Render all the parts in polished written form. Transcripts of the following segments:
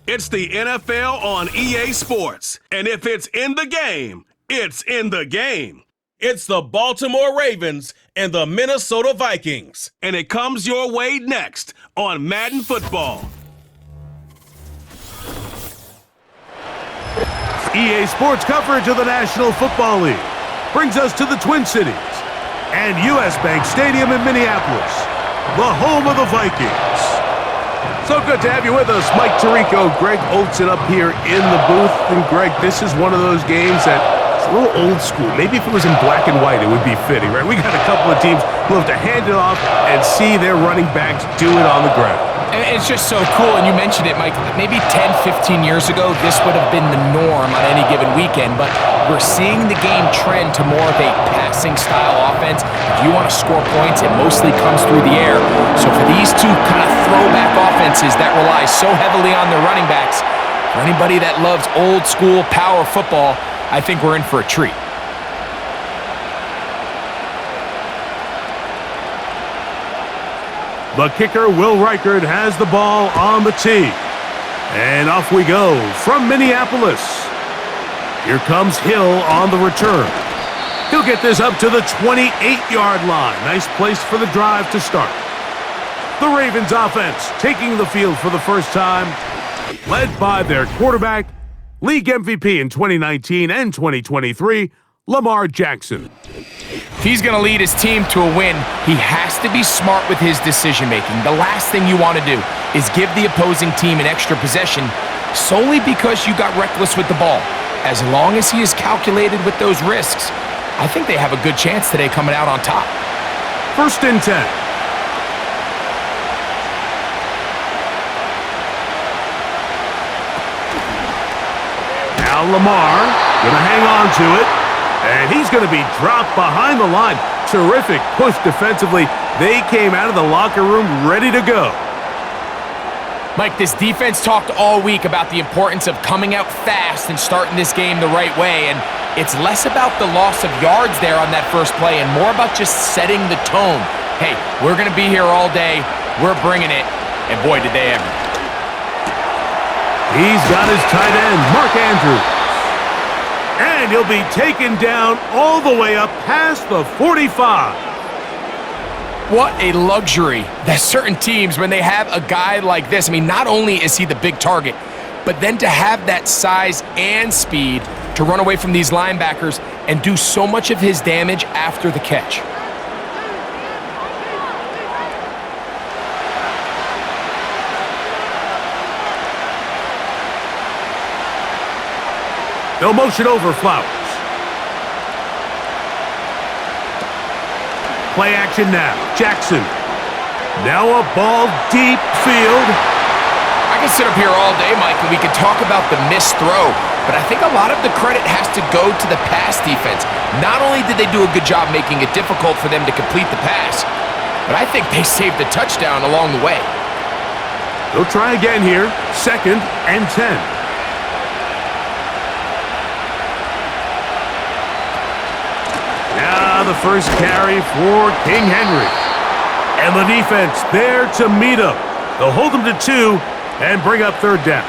It's the NFL on EA Sports. And if it's in the game, it's in the game. It's the Baltimore Ravens and the Minnesota Vikings. And it comes your way next on Madden Football. EA Sports coverage of the National Football League brings us to the Twin Cities and US Bank Stadium in Minneapolis, the home of the Vikings. So good to have you with us, Mike Tirico, Greg Olson up here in the booth. And Greg, this is one of those games that it's a little old school. Maybe if it was in black and white, it would be fitting, right? We got a couple of teams who have to hand it off and see their running backs do it on the ground. And it's just so cool, and you mentioned it, Mike. Maybe 10, 15 years ago, this would have been the norm on any given weekend, but we're seeing the game trend to more of a passing-style offense. If you want to score points, it mostly comes through the air. So for these two kind of throwback offenses that rely so heavily on their running backs, for anybody that loves old-school power football, I think we're in for a treat. The kicker, Will Reichard, has the ball on the tee. And off we go from Minneapolis. Here comes Hill on the return. He'll get this up to the 28-yard line. Nice place for the drive to start. The Ravens offense taking the field for the first time, led by their quarterback, league MVP in 2019 and 2023, Lamar Jackson. If he's going to lead his team to a win, he has to be smart with his decision-making. The last thing you want to do is give the opposing team an extra possession solely because you got reckless with the ball. As long as he is calculated with those risks, I think they have a good chance today coming out on top. 1st and 10. Now Lamar gonna hang on to it, and he's gonna be dropped behind the line. Terrific push defensively. They came out of the locker room ready to go. Mike, this defense talked all week about the importance of coming out fast and starting this game the right way, and it's less about the loss of yards there on that first play and more about just setting the tone. Hey, we're gonna be here all day, we're bringing it, and boy, did they ever. He's got his tight end, Mark Andrews. And he'll be taken down all the way up past the 45. What a luxury that certain teams, when they have a guy like this, I mean, not only is he the big target, but then to have that size and speed to run away from these linebackers and do so much of his damage after the catch. They'll motion over Flowers. Play action now. Jackson. Now a ball deep field. I can sit up here all day, Mike, and we can talk about the missed throw, but I think a lot of the credit has to go to the pass defense. Not only did they do a good job making it difficult for them to complete the pass, but I think they saved the touchdown along the way. They'll try again here. 2nd and 10. Now the first carry for King Henry. And the defense there to meet him. They'll hold him to 2 and bring up 3rd down.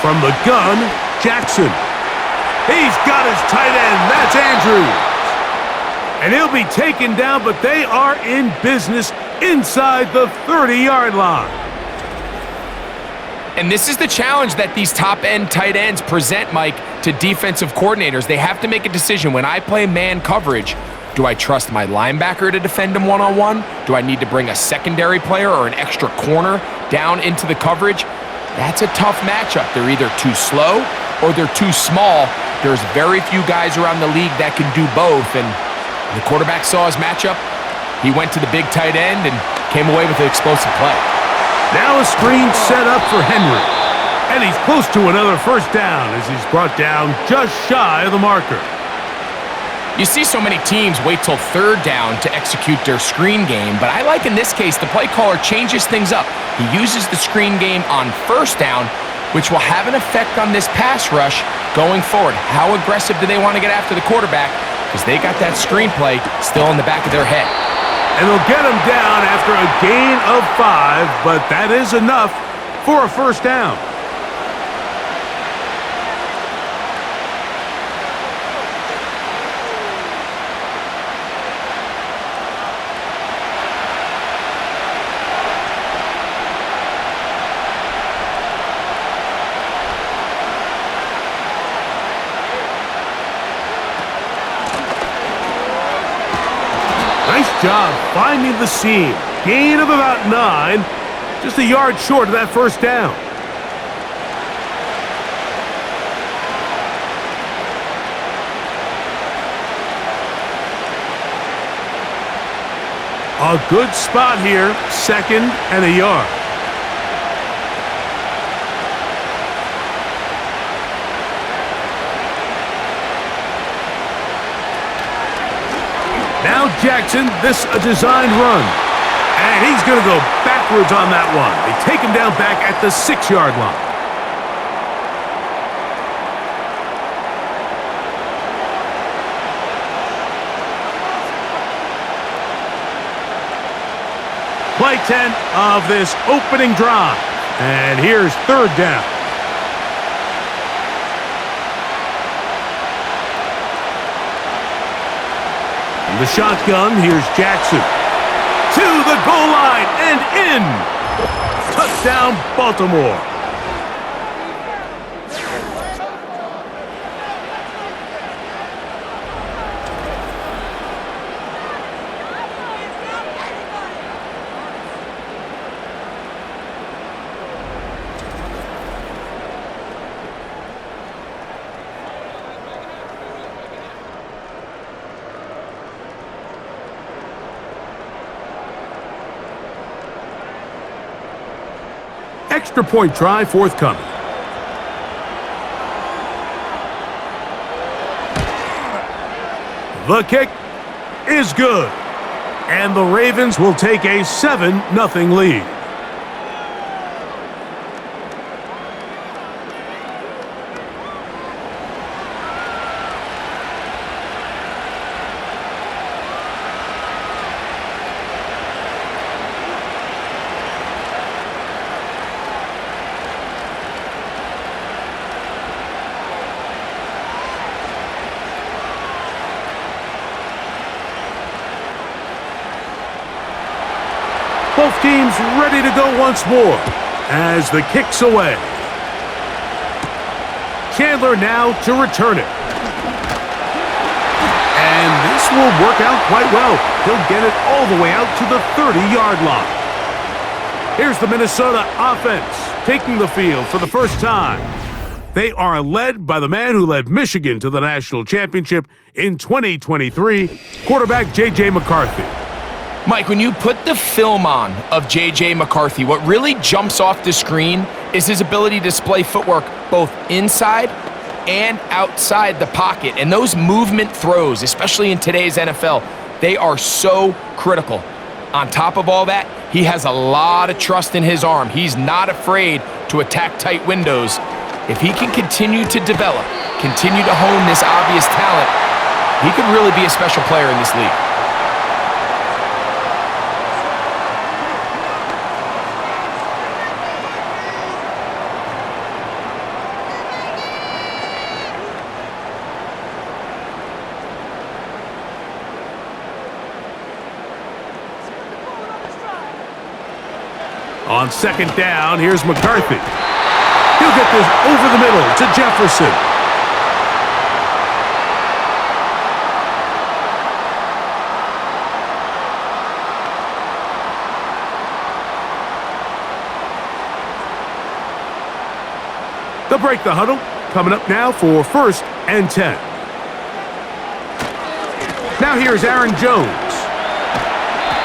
From the gun, Jackson. He's got his tight end. That's Andrews. And he'll be taken down, but they are in business inside the 30-yard line. And this is the challenge that these top-end tight ends present, Mike, to defensive coordinators. They have to make a decision. When I play man coverage, do I trust my linebacker to defend him one-on-one? Do I need to bring a secondary player or an extra corner down into the coverage? That's a tough matchup. They're either too slow or they're too small. There's very few guys around the league that can do both, and the quarterback saw his matchup. He went to the big tight end and came away with an explosive play. Now a screen set up for Henry. And he's close to another 1st down as he's brought down just shy of the marker. You see so many teams wait till third down to execute their screen game, but I like in this case the play caller changes things up. He uses the screen game on first down, which will have an effect on this pass rush going forward. How aggressive do they want to get after the quarterback? Because they got that screenplay still in the back of their head. And they'll get him down after a gain of 5, but that is enough for a first down. Nice job finding the seam. Gain of about 9. Just a yard short of that first down. A good spot here. 2nd and a yard. Now Jackson, this a designed run. And he's going to go backwards on that one. They take him down back at the 6-yard line. Play 10 of this opening drive. And here's third down. The shotgun, here's Jackson. To the goal line and in. Touchdown, Baltimore. Extra point try forthcoming. The kick is good. And the Ravens will take a 7-0 lead. Both teams ready to go once more as the kick's away. Chandler now to return it. And this will work out quite well. He'll get it all the way out to the 30-yard line. Here's the Minnesota offense taking the field for the first time. They are led by the man who led Michigan to the national championship in 2023, quarterback J.J. McCarthy. Mike, when you put the film on of J.J. McCarthy, what really jumps off the screen is his ability to display footwork both inside and outside the pocket. And those movement throws, especially in today's NFL, they are so critical. On top of all that, he has a lot of trust in his arm. He's not afraid to attack tight windows. If he can continue to develop, continue to hone this obvious talent, he could really be a special player in this league. On second down, here's McCarthy. He'll get this over the middle to Jefferson. They'll break the huddle. Coming up now for 1st and 10. Now here's Aaron Jones.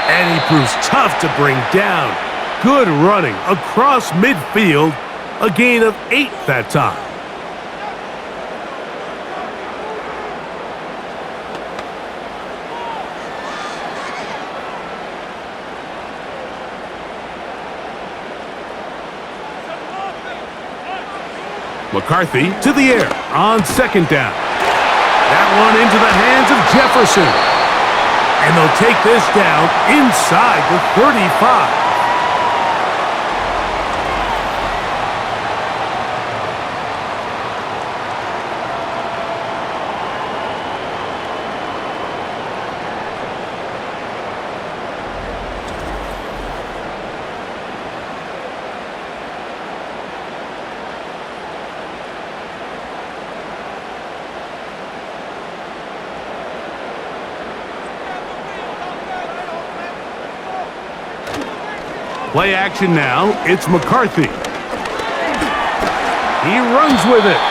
And he proves tough to bring down. Good running across midfield. A gain of 8 that time. McCarthy to the air on second down. That one into the hands of Jefferson. And they'll take this down inside the 35. Play action now. It's McCarthy. He runs with it.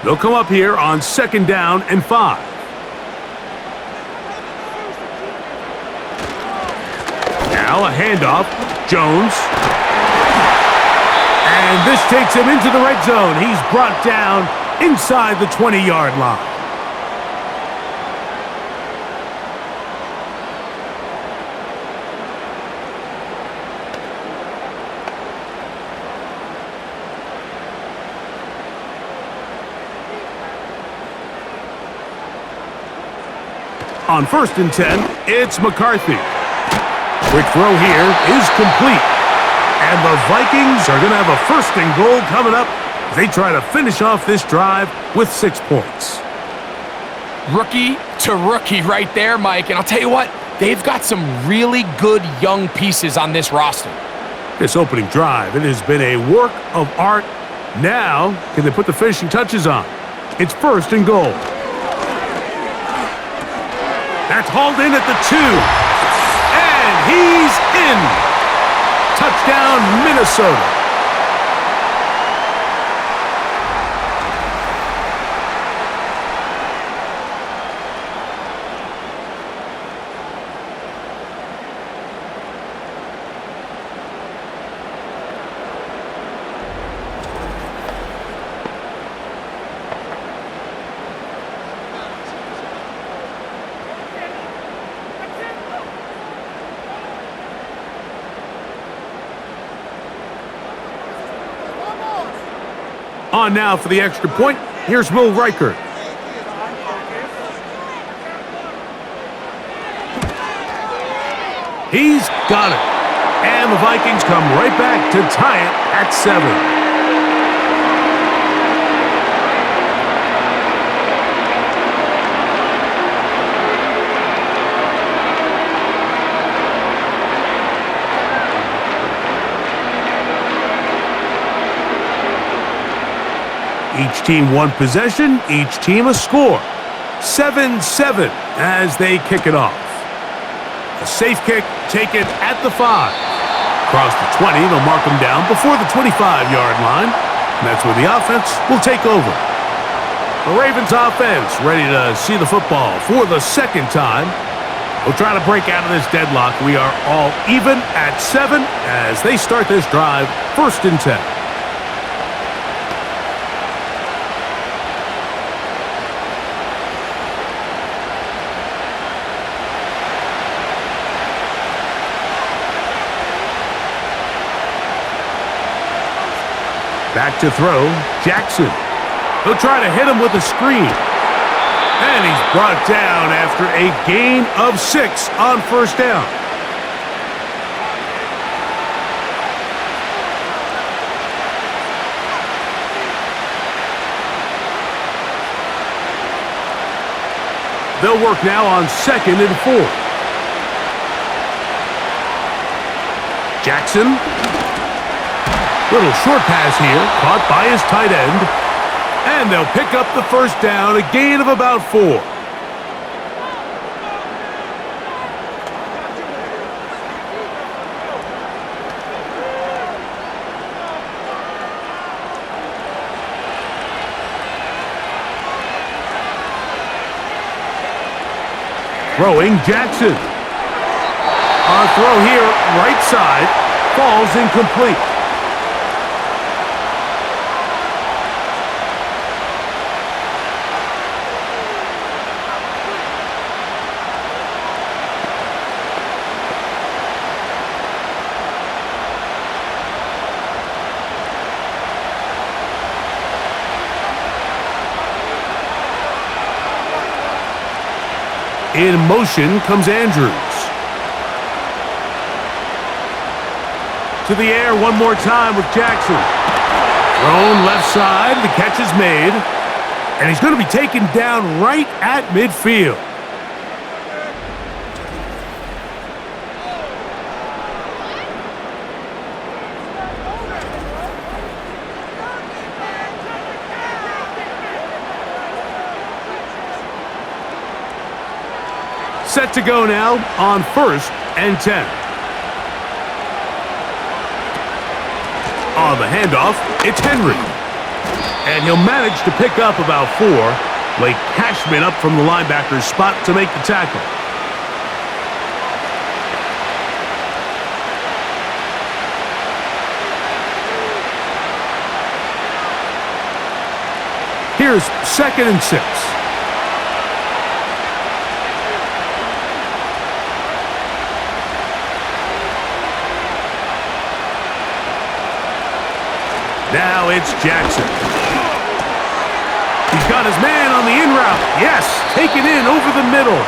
They'll come up here on second down and 5. Now a handoff. Jones. And this takes him into the red zone. He's brought down inside the 20-yard line. On 1st and 10, it's McCarthy. Quick throw here is complete. And the Vikings are going to have a 1st and goal coming up as they try to finish off this drive with 6 points. Rookie to rookie right there, Mike. And I'll tell you what, they've got some really good young pieces on this roster. This opening drive, it has been a work of art. Now, can they put the finishing touches on? It's 1st and goal. That's hauled in at the 2. He's in. Touchdown, Minnesota. On now for the extra point. Here's Will Reichert. He's got it. And the Vikings come right back to tie it at 7. Each team one possession, each team a score. 7-7 as they kick it off. A safe kick taken at the 5. Across the 20, they'll mark them down before the 25-yard line. And that's where the offense will take over. The Ravens offense ready to see the football for the 2nd time. We'll try to break out of this deadlock. We are all even at 7 as they start this drive, 1st and 10. Back to throw, Jackson. He'll try to hit him with a screen. And he's brought down after a gain of 6 on 1st down. They'll work now on 2nd and 4. Jackson. Little short pass here, caught by his tight end. And they'll pick up the 1st down, a gain of about 4. Throwing Jackson. On a throw here, right side, falls incomplete. In motion comes Andrews. To the air one more time with Jackson. Thrown left side, the catch is made. And he's going to be taken down right at midfield. Set to go now on 1st and 10. On the handoff, it's Henry. And he'll manage to pick up about 4. Blake Cashman up from the linebacker's spot to make the tackle. Here's 2nd and 6. Now it's Jackson. He's got his man on the in route. Yes, taken in over the middle.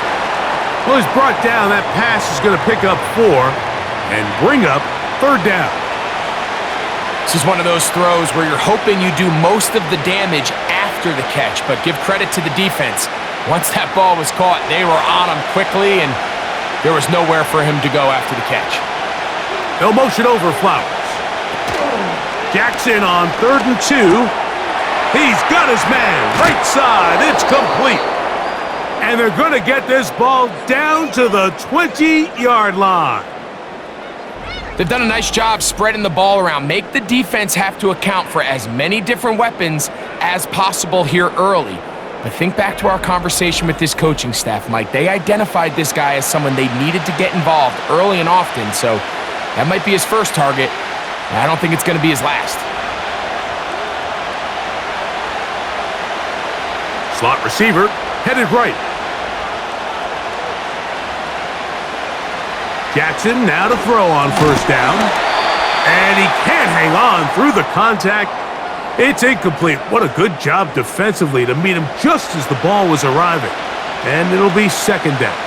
Well, he's brought down. That pass is going to pick up 4 and bring up 3rd down. This is one of those throws where you're hoping you do most of the damage after the catch, but give credit to the defense. Once that ball was caught, they were on him quickly, and there was nowhere for him to go after the catch. They'll motion over Flowers. Jackson on 3rd and 2. He's got his man. Right side. It's complete. And they're going to get this ball down to the 20-yard line. They've done a nice job spreading the ball around. Make the defense have to account for as many different weapons as possible here early. But think back to our conversation with this coaching staff, Mike. They identified this guy as someone they needed to get involved early and often, so that might be his first target. I don't think it's going to be his last. Slot receiver, headed right. Jackson now to throw on 1st down. And he can't hang on through the contact. It's incomplete. What a good job defensively to meet him just as the ball was arriving. And it'll be 2nd down.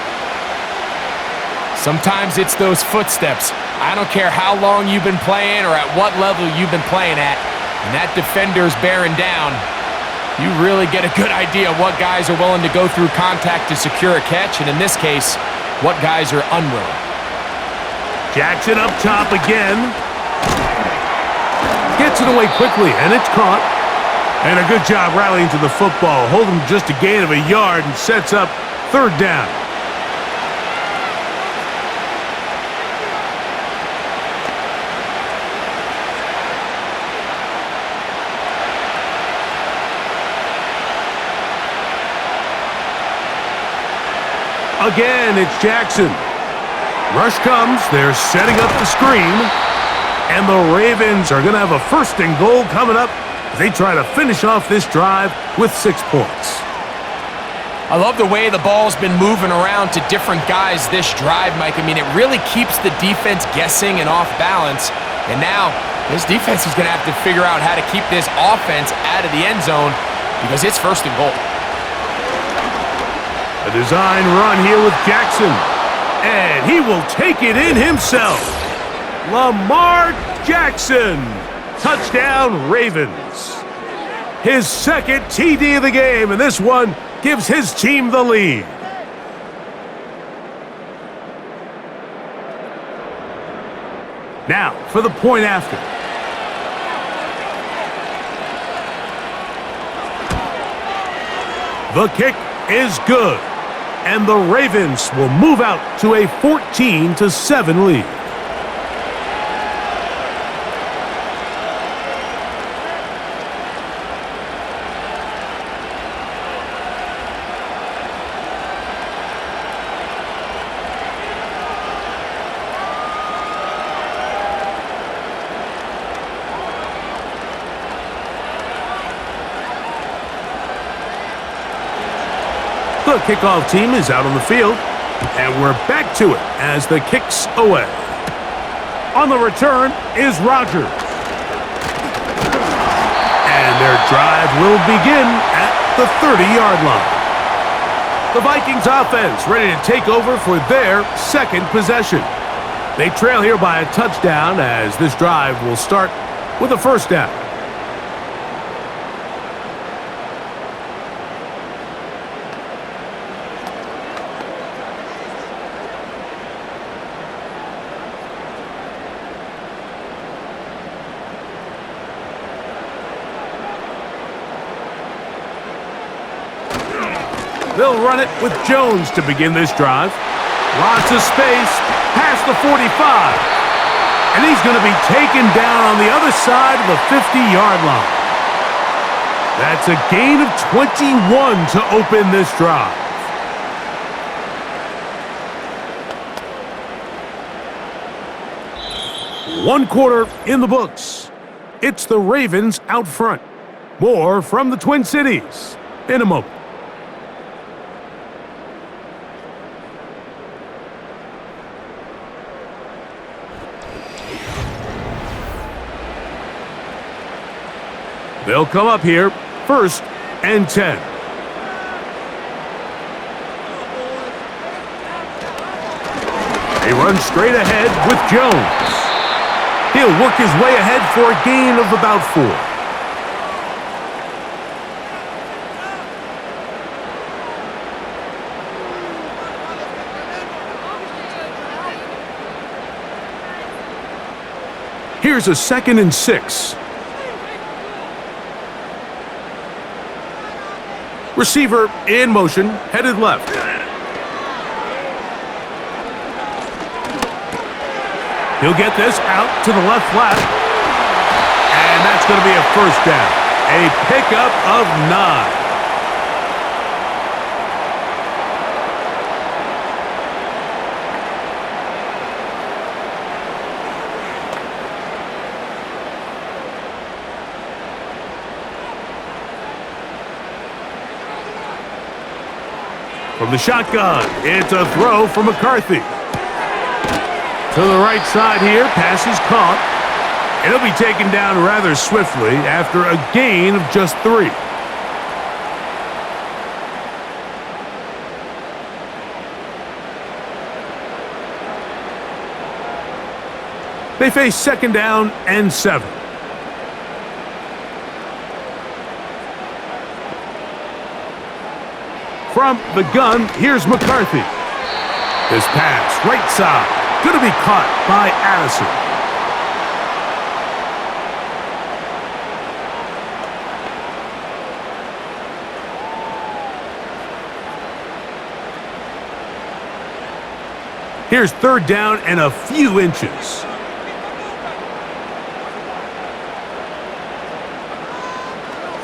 Sometimes it's those footsteps. I don't care how long you've been playing or at what level you've been playing at, and that defender's bearing down. You really get a good idea of what guys are willing to go through contact to secure a catch, and in this case, what guys are unwilling. Jackson up top again. Gets it away quickly, and it's caught. And a good job rallying to the football. Holding just a gain of a yard and sets up 3rd down. Again, it's Jackson. Rush comes. They're setting up the screen. And the Ravens are going to have a 1st and goal coming up as they try to finish off this drive with 6 points. I love the way the ball's been moving around to different guys this drive, Mike. I mean, it really keeps the defense guessing and off balance. And now, this defense is going to have to figure out how to keep this offense out of the end zone because it's 1st and goal. A design run here with Jackson. And he will take it in himself. Lamar Jackson. Touchdown, Ravens. His 2nd TD of the game, and this one gives his team the lead. Now, for the point after. The kick is good. And the Ravens will move out to a 14-7 lead. The kickoff team is out on the field, and we're back to it as the kick's away. On the return is Rodgers. And their drive will begin at the 30-yard line. The Vikings offense ready to take over for their second possession. They trail here by a touchdown as this drive will start with a first down. They'll run it with Jones to begin this drive. Lots of space past the 45. And he's going to be taken down on the other side of the 50-yard line. That's a gain of 21 to open this drive. One quarter in the books. It's the Ravens out front. More from the Twin Cities in a moment. They'll come up here, 1st and 10. They run straight ahead with Jones. He'll work his way ahead for a gain of about 4. Here's a 2nd and 6. Receiver in motion, headed left. He'll get this out to the left flat. And that's going to be a first down. A pickup of 9. From the shotgun, it's a throw from McCarthy. To the right side here, pass is caught. It'll be taken down rather swiftly after a gain of just 3. They face 2nd down and 7. From the gun, here's McCarthy. This pass, right side, going to be caught by Addison. Here's 3rd down and a few inches.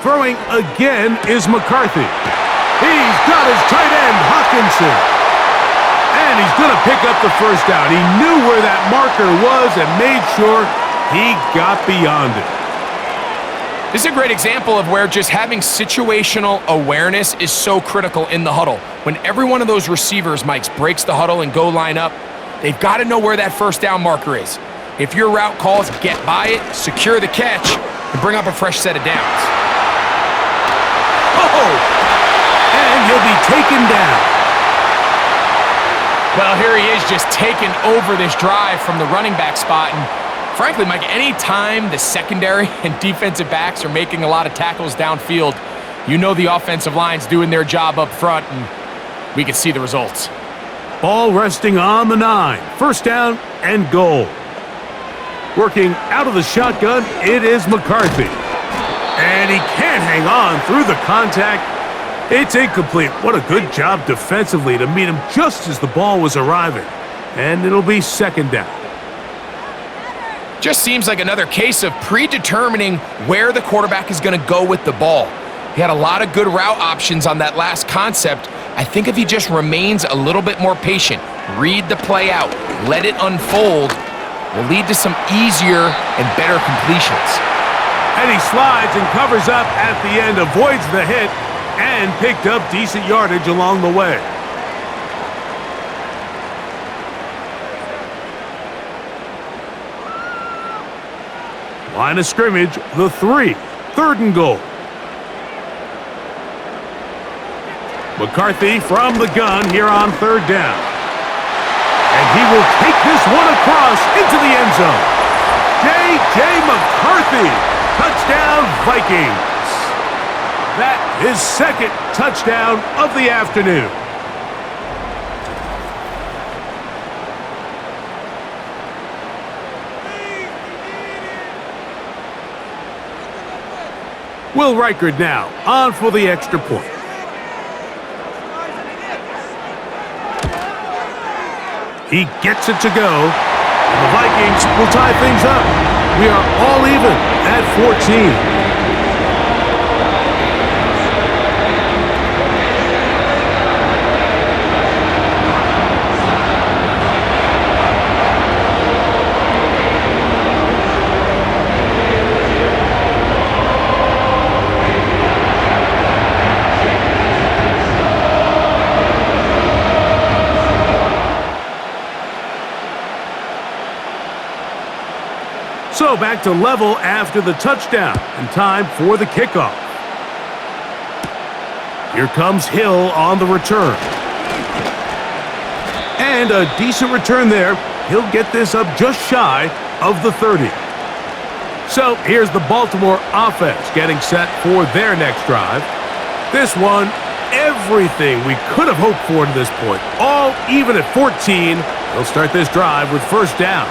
Throwing again is McCarthy. He's got his tight end, Hawkinson. And he's going to pick up the first down. He knew where that marker was and made sure he got beyond it. This is a great example of where just having situational awareness is so critical in the huddle. When every one of those receivers, Mike, breaks the huddle and go line up, they've got to know where that first down marker is. If your route calls, get by it, secure the catch, and bring up a fresh set of downs. Oh! And he'll be taken down. Well, here he is just taking over this drive from the running back spot. And frankly, Mike, any time the secondary and defensive backs are making a lot of tackles downfield, you know the offensive line's doing their job up front, and we can see the results. Ball resting on the 9. First down and goal. Working out of the shotgun, it is McCarthy. And he can't hang on through the contact. It's incomplete. What a good job defensively to meet him just as the ball was arriving. And it'll be 2nd down. Just seems like another case of predetermining where the quarterback is going to go with the ball. He had a lot of good route options on that last concept. I think if he just remains a little bit more patient, read the play out, let it unfold, will lead to some easier and better completions. And he slides and covers up at the end, avoids the hit, and picked up decent yardage along the way. Line of scrimmage, the 3. 3rd and goal. McCarthy from the gun here on third down. And he will take this one across into the end zone. J.J. McCarthy, touchdown Vikings. That is second touchdown of the afternoon. Will Reichard now on for the extra point. He gets it to go, and the Vikings will tie things up. We are all even at 14. So back to level after the touchdown, and time for the kickoff. Here comes Hill on the return. And a decent return there. He'll get this up just shy of the 30. So here's the Baltimore offense getting set for their next drive. This one, everything we could have hoped for to this point. All even at 14. They'll start this drive with first down.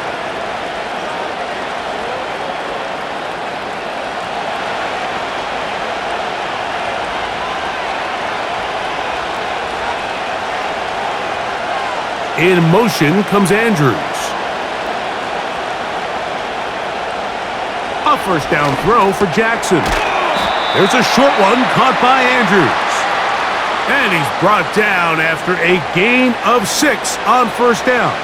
In motion comes Andrews. A first down throw for Jackson. There's a short one caught by Andrews. And he's brought down after a gain of 6 on first down.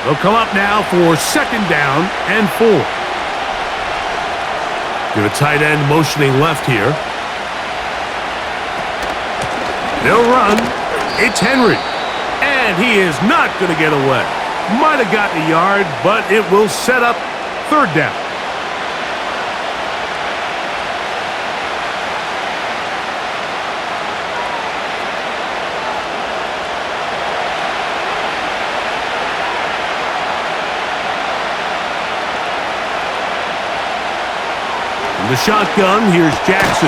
They'll come up now for second down and 4. Give a tight end motioning left here. They'll run. It's Henry. And he is not going to get away. Might have gotten a yard, but it will set up third down. The shotgun, here's Jackson.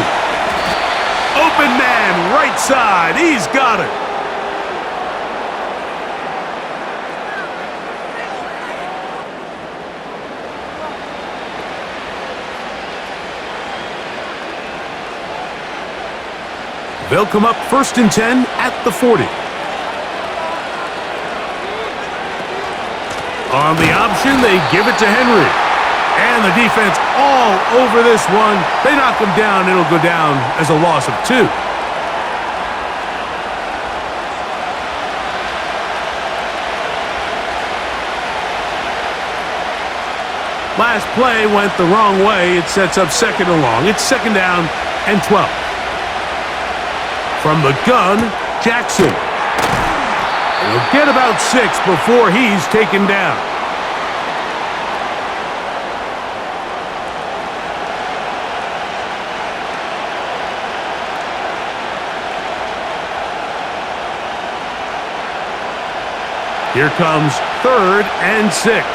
Open man, right side, he's got it. They'll come up first and 10 at the 40. On the option, they give it to Henry. And the defense all over this one. They knock him down. It'll go down as a loss of 2. Last play went the wrong way. It sets up second and long. It's second down and 12. From the gun, Jackson. He'll get about 6 before he's taken down. Here comes third and 6.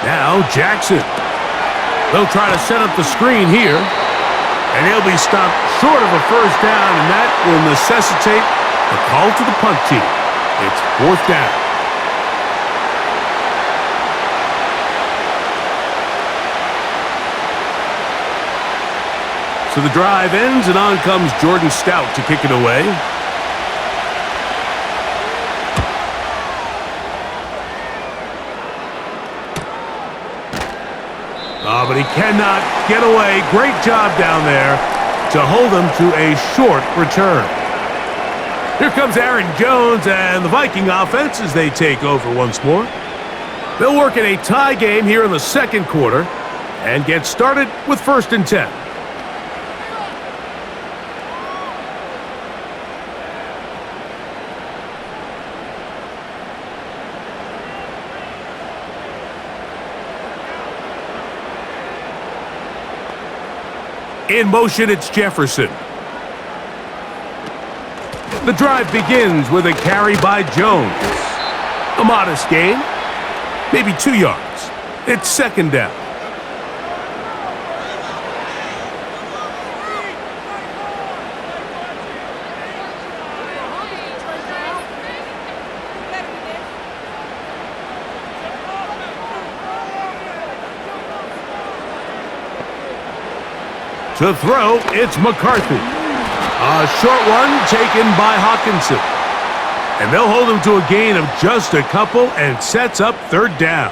Now Jackson. They'll try to set up the screen here. And he'll be stopped short of a first down, and that will necessitate a call to the punt team. It's fourth down. So the drive ends, and on comes Jordan Stout to kick it away. Oh, but he cannot get away. Great job down there to hold him to a short return. Here comes Aaron Jones and the Viking offense as they take over once more. They'll work in a tie game here in the second quarter and get started with first and 10. In motion, it's Jefferson. The drive begins with a carry by Jones. A modest gain, maybe 2 yards. It's second down. To throw, it's McCarthy. A short one taken by Hawkinson. And they'll hold him to a gain of just a couple and sets up third down.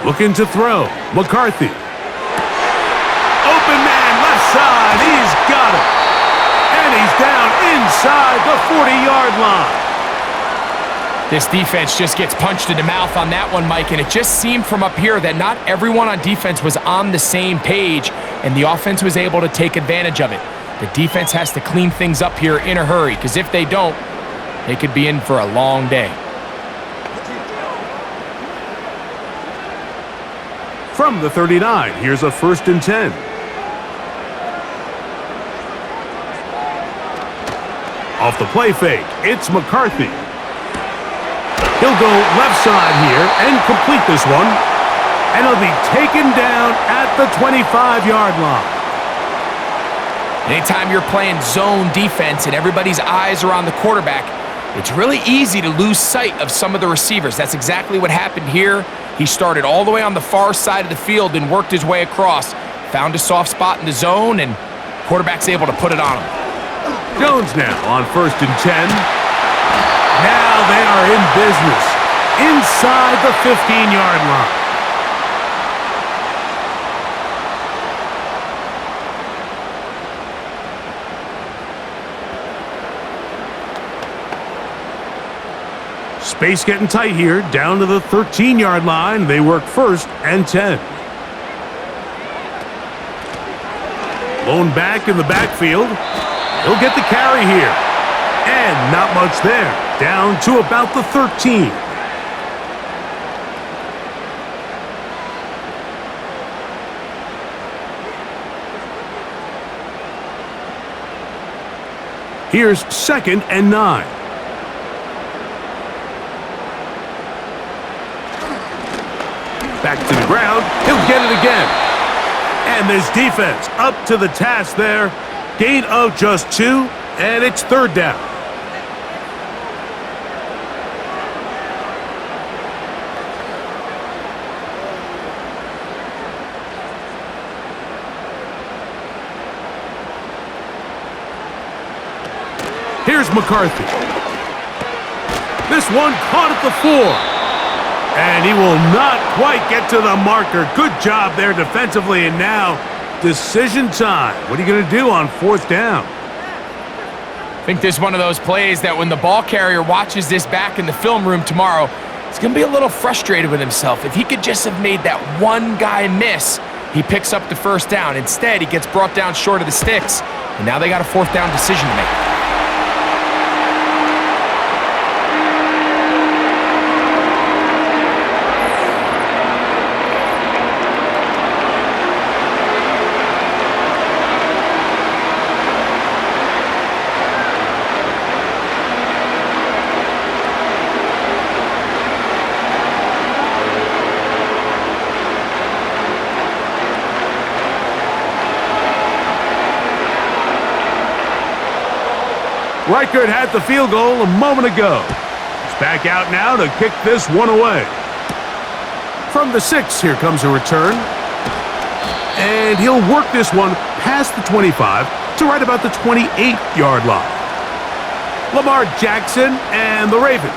Looking to throw, McCarthy. Open man, left side, he's got it. And he's down inside the 40-yard line. This defense just gets punched in the mouth on that one, Mike, and it just seemed from up here that not everyone on defense was on the same page, and the offense was able to take advantage of it. The defense has to clean things up here in a hurry, because if they don't, they could be in for a long day. From the 39, here's a 1st and 10. Off the play fake, it's McCarthy. He'll go left side here and complete this one. And he'll be taken down at the 25-yard line. Anytime you're playing zone defense and everybody's eyes are on the quarterback, it's really easy to lose sight of some of the receivers. That's exactly what happened here. He started all the way on the far side of the field and worked his way across. Found a soft spot in the zone, and quarterback's able to put it on him. Jones now on 1st and 10. Now they are in business inside the 15-yard line. Space getting tight here, down to the 13-yard line. They work 1st and 10. Lone back in the backfield. He'll get the carry here. And not much there. Down to about the 13. Here's 2nd and 9. Back to the ground. He'll get it again. And this defense up to the task there. Gain of just 2, and it's 3rd down. Here's McCarthy. This one caught at the 4. And he will not quite get to the marker. Good job there defensively, and now decision time. What are you going to do on 4th down? I think this is one of those plays that when the ball carrier watches this back in the film room tomorrow, he's going to be a little frustrated with himself. If he could just have made that one guy miss, he picks up the 1st down. Instead, he gets brought down short of the sticks, and now they got a 4th down decision to make. Reichert had the field goal a moment ago. He's back out now to kick this one away. From the 6, here comes a return. And he'll work this one past the 25 to right about the 28-yard line. Lamar Jackson and the Ravens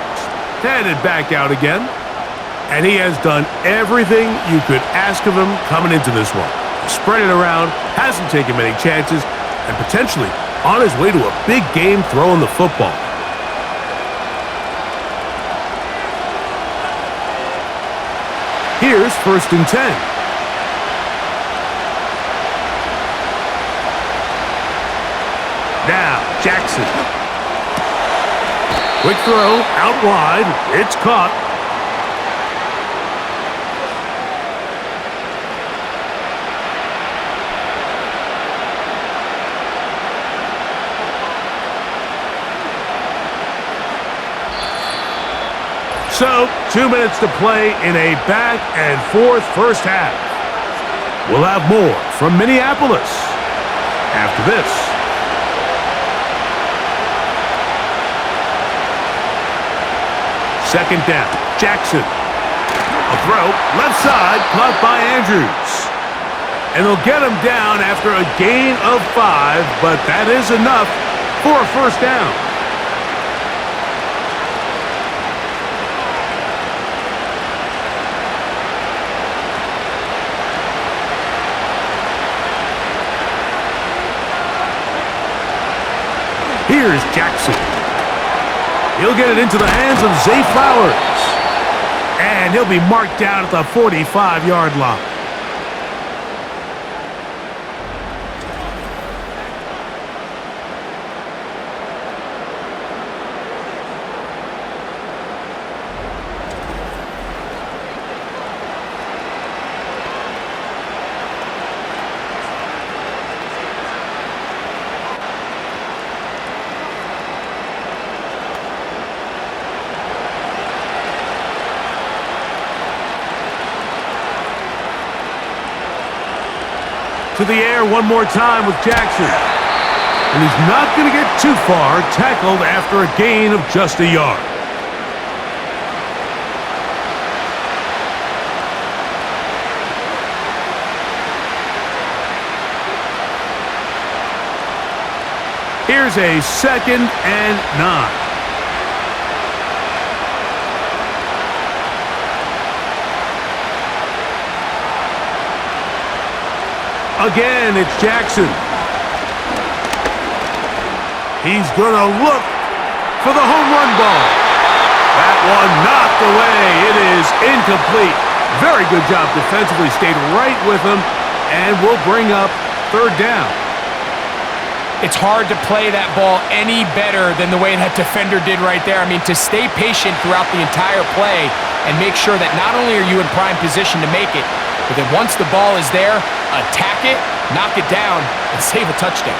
headed back out again. And he has done everything you could ask of him coming into this one. Spread it around, hasn't taken many chances, and potentially on his way to a big game throwing the football. Here's 1st and 10. Jackson. Quick throw, out wide. It's caught. So, 2 minutes to play in a back-and-forth first half. We'll have more from Minneapolis after this. Second down, Jackson. A throw, left side, caught by Andrews. And they'll get him down after a gain of 5, but that is enough for a first down. Here's Jackson. He'll get it into the hands of Zay Flowers. And he'll be marked down at the 45-yard line. To the air one more time with Jackson. And he's not going to get too far, tackled after a gain of just a yard. Here's a 2nd and 9. Again, it's Jackson. He's going to look for the home run ball. That one knocked away. It is incomplete. Very good job defensively. Stayed right with him and will bring up 3rd down. It's hard to play that ball any better than the way that defender did right there. I mean, to stay patient throughout the entire play and make sure that not only are you in prime position to make it, but then once the ball is there, attack it, knock it down, and save a touchdown.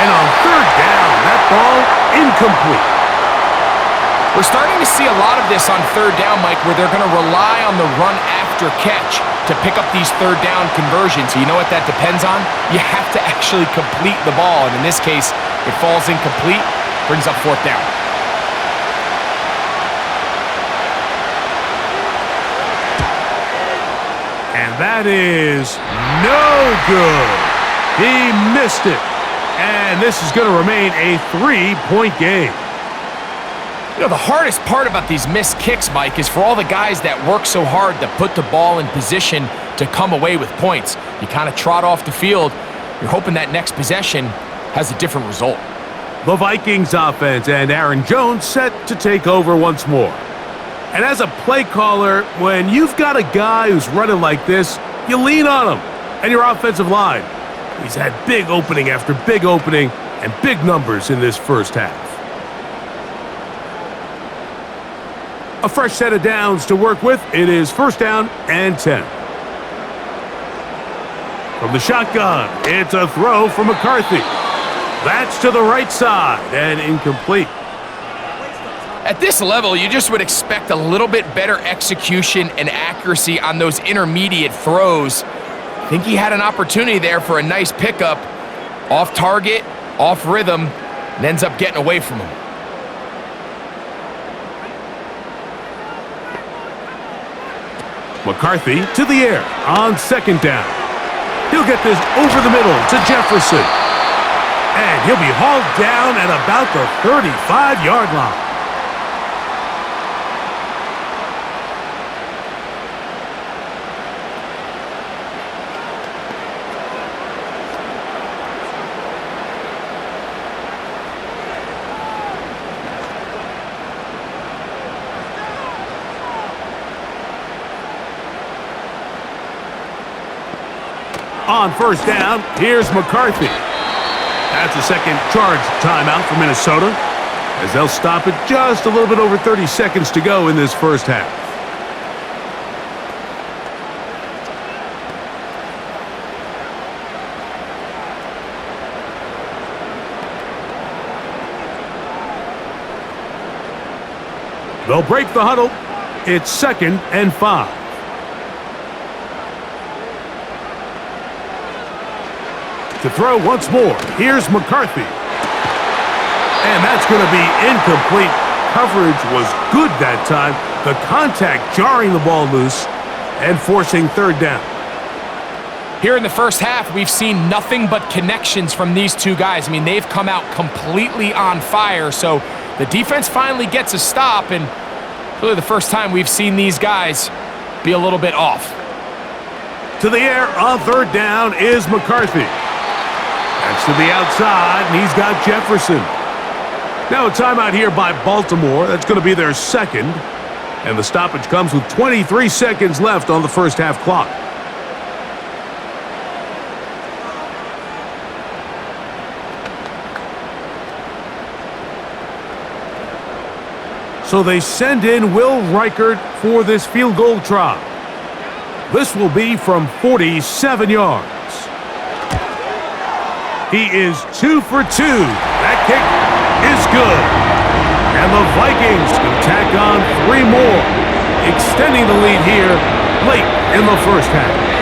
And on 3rd down, that ball incomplete. We're starting to see a lot of this on 3rd down, Mike, where they're going to rely on the run after catch to pick up these 3rd down conversions. So you know what that depends on? You have to actually complete the ball, and in this case, it falls incomplete, brings up 4th down. And that is no good. He missed it. And this is going to remain a 3-point game. You know, the hardest part about these missed kicks, Mike, is for all the guys that work so hard to put the ball in position to come away with points. You kind of trot off the field. You're hoping that next possession has a different result. The Vikings offense and Aaron Jones set to take over once more. And as a play caller, when you've got a guy who's running like this, you lean on him and your offensive line. He's had big opening after big opening and big numbers in this first half. A fresh set of downs to work with. It is 1st down and 10. From the shotgun, it's a throw from McCarthy. That's to the right side and incomplete. At this level, you just would expect a little bit better execution and accuracy on those intermediate throws. I think he had an opportunity there for a nice pickup. Off target, off rhythm, and ends up getting away from him. McCarthy to the air on 2nd down. He'll get this over the middle to Jefferson. And he'll be hauled down at about the 35-yard line. On first down, here's McCarthy. That's a second charge timeout for Minnesota, as they'll stop it just a little bit over 30 seconds to go in this first half. They'll break the huddle. It's 2nd and 5. To throw once more, here's McCarthy. And that's going to be incomplete. Coverage was good that time. The contact jarring the ball loose and forcing 3rd down. Here in the first half, we've seen nothing but connections from these two guys. I mean, they've come out completely on fire, so the defense finally gets a stop, and really the first time we've seen these guys be a little bit off. To the air on 3rd down is McCarthy. That's to the outside, and he's got Jefferson. Now a timeout here by Baltimore. That's going to be their 2nd. And the stoppage comes with 23 seconds left on the first half clock. So they send in Will Reichert for this field goal try. This will be from 47 yards. He is 2 for 2. That kick is good. And the Vikings can tack on 3 more, extending the lead here late in the first half.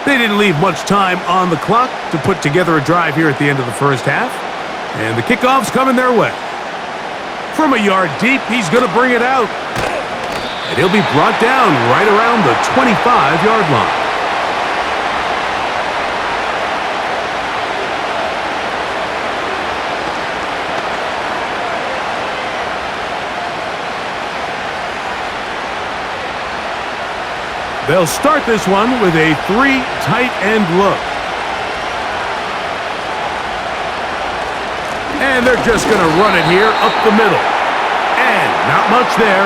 They didn't leave much time on the clock to put together a drive here at the end of the first half. And the kickoff's coming their way. From a yard deep, he's going to bring it out. And he'll be brought down right around the 25-yard line. They'll start this one with a 3 tight end look. And they're just going to run it here up the middle. And not much there.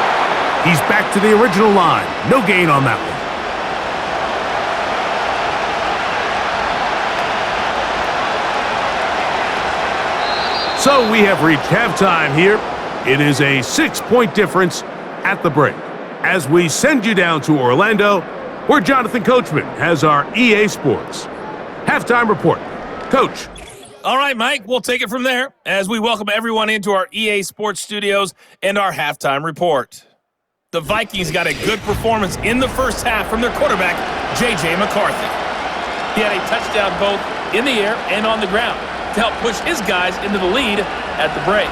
He's back to the original line. No gain on that one. So we have reached halftime here. It is a 6-point difference at the break. As we send you down to Orlando, where Jonathan Coachman has our EA Sports halftime report. Coach. All right, Mike, we'll take it from there as we welcome everyone into our EA Sports studios and our halftime report. The Vikings got a good performance in the first half from their quarterback, J.J. McCarthy. He had a touchdown both in the air and on the ground to help push his guys into the lead at the break.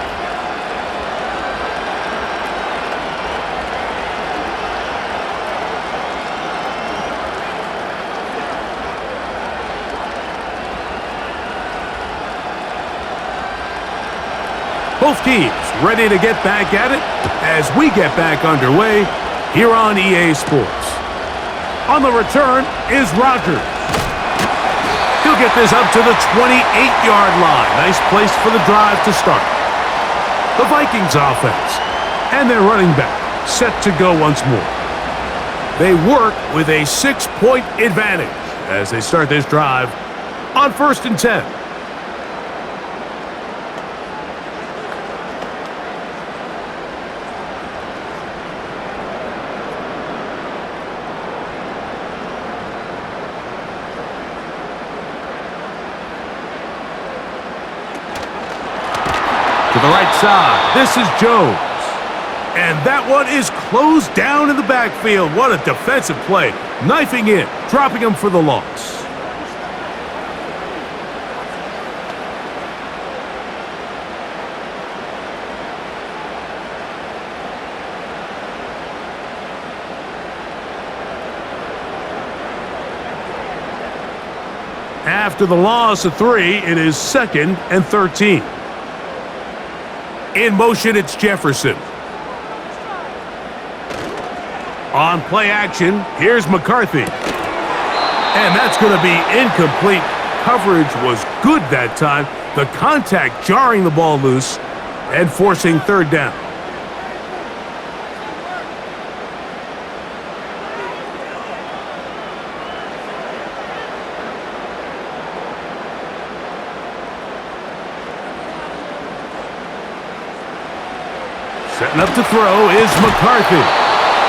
Both teams ready to get back at it as we get back underway here on EA Sports. On the return is Rodgers. He'll get this up to the 28-yard line. Nice place for the drive to start. The Vikings offense and their running back set to go once more. They work with a 6-point advantage as they start this drive on 1st and 10. To the right side, this is Jones. And that one is closed down in the backfield. What a defensive play. Knifing in, dropping him for the loss. After the loss of 3, it is 2nd and 13. In motion, it's Jefferson. On play action, here's McCarthy. And that's going to be incomplete. Coverage was good that time. The contact jarring the ball loose and forcing third down. Setting up to throw is McCarthy.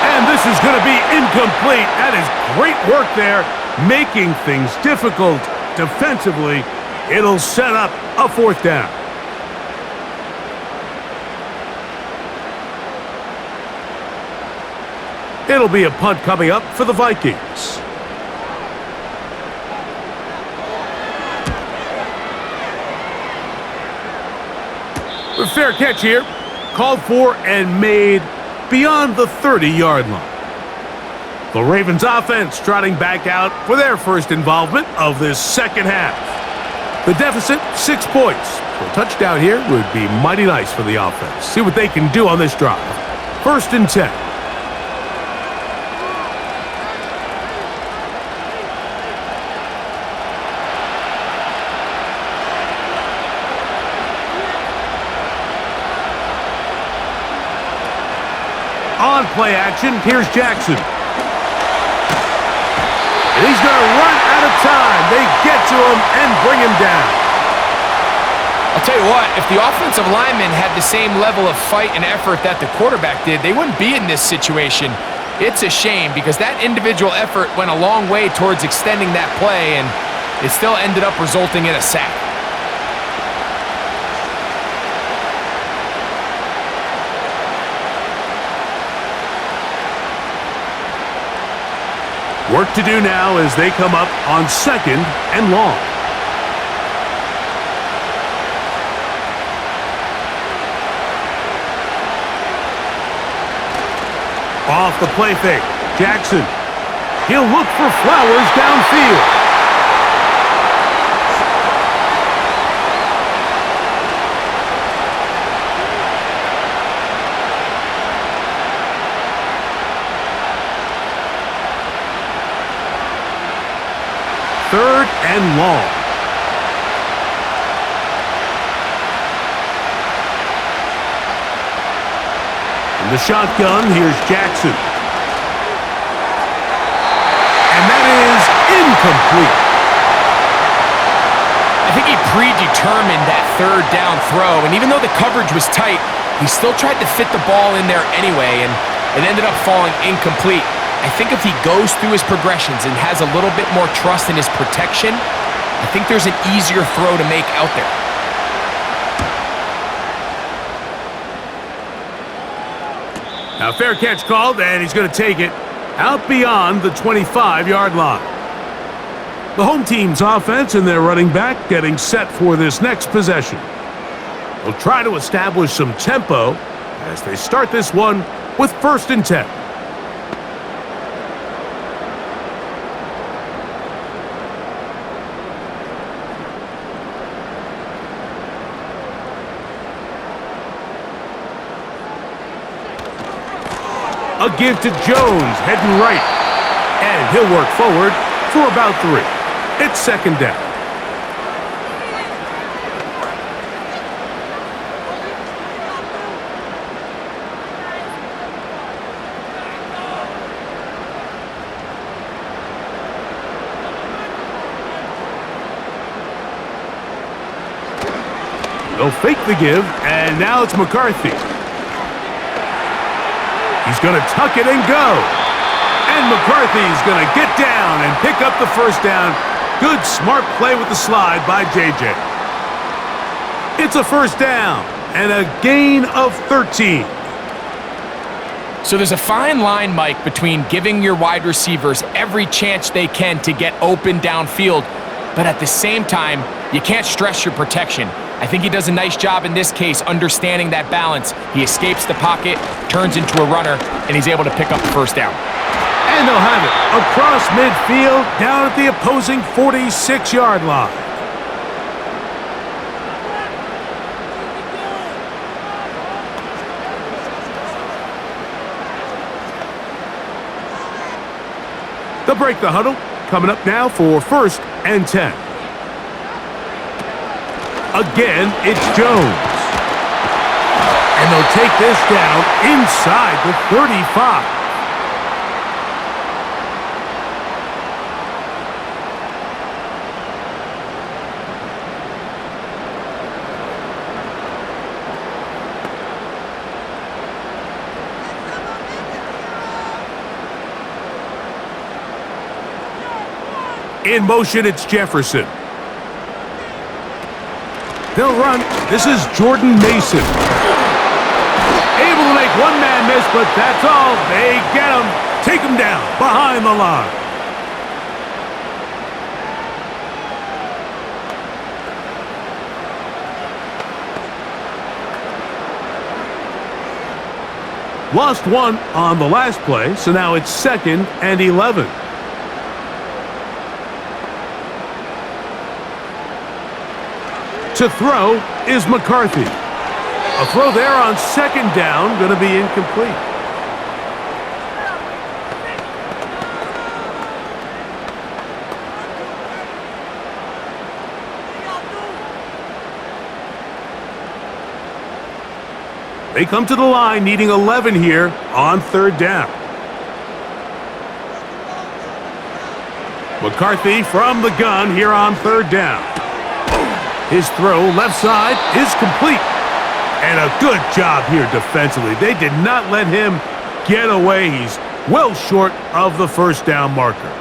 And this is going to be incomplete. That is great work there, making things difficult defensively. It'll set up a fourth down. It'll be a punt coming up for the Vikings. A fair catch here. Called for and made beyond the 30-yard line. The Ravens offense trotting back out for their first involvement of this second half. The deficit, 6 points. So a touchdown here would be mighty nice for the offense. See what they can do on this drive. 1st and 10. On play action, here's Jackson. And he's going to run out of time. They get to him and bring him down. I'll tell you what, if the offensive lineman had the same level of fight and effort that the quarterback did, they wouldn't be in this situation. It's a shame because that individual effort went a long way towards extending that play, and it still ended up resulting in a sack. Work to do now as they come up on 2nd and long. Off the play fake, Jackson. He'll look for Flowers downfield. Third and long. In the shotgun, here's Jackson. And that is incomplete. I think he predetermined that third down throw, and even though the coverage was tight, he still tried to fit the ball in there anyway, and it ended up falling incomplete. I think if he goes through his progressions and has a little bit more trust in his protection, I think there's an easier throw to make out there. Now, fair catch called, and he's going to take it out beyond the 25-yard line. The home team's offense and their running back getting set for this next possession. They'll try to establish some tempo as they start this one with 1st and 10. A give to Jones, heading right. And he'll work forward for about 3. It's 2nd down. They'll fake the give, and now it's McCarthy. He's going to tuck it and go. And McCarthy's going to get down and pick up the 1st down. Good, smart play with the slide by J.J. It's a 1st down and a gain of 13. So there's a fine line, Mike, between giving your wide receivers every chance they can to get open downfield, but at the same time, you can't stress your protection. I think he does a nice job in this case understanding that balance. He escapes the pocket, turns into a runner, and he's able to pick up the 1st down. And they'll have it across midfield down at the opposing 46-yard line. They'll break the huddle. Coming up now for 1st and 10. Again, it's Jones. And they'll take this down inside the 35. In motion, it's Jefferson. They'll run. This is Jordan Mason. Able to make one man miss, but that's all. They get him. Take him down behind the line. Lost one on the last play, so now it's 2nd and 11. To throw is McCarthy. A throw there on 2nd down, going to be incomplete. They come to the line needing 11 here on 3rd down. McCarthy from the gun here on 3rd down. His throw left side is complete. And a good job here defensively. They did not let him get away. He's well short of the 1st down marker.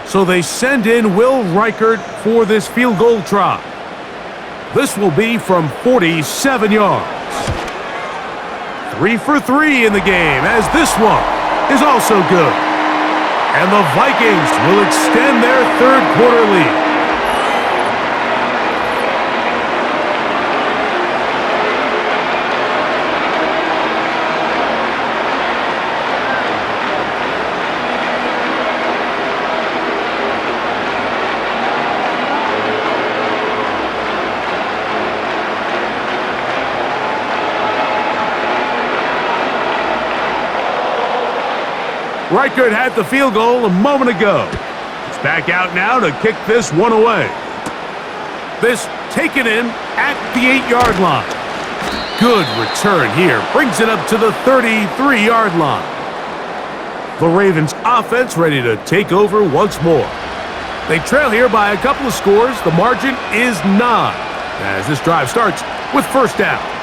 So they send in Will Reichert for this field goal try. This will be from 47 yards. 3 for 3 in the game, as this one is also good. And the Vikings will extend their 3rd quarter lead. Reichert had the field goal a moment ago. He's back out now to kick this one away. This taken in at the 8-yard line. Good return here. Brings it up to the 33-yard line. The Ravens offense ready to take over once more. They trail here by a couple of scores. The margin is 9 as this drive starts with 1st down.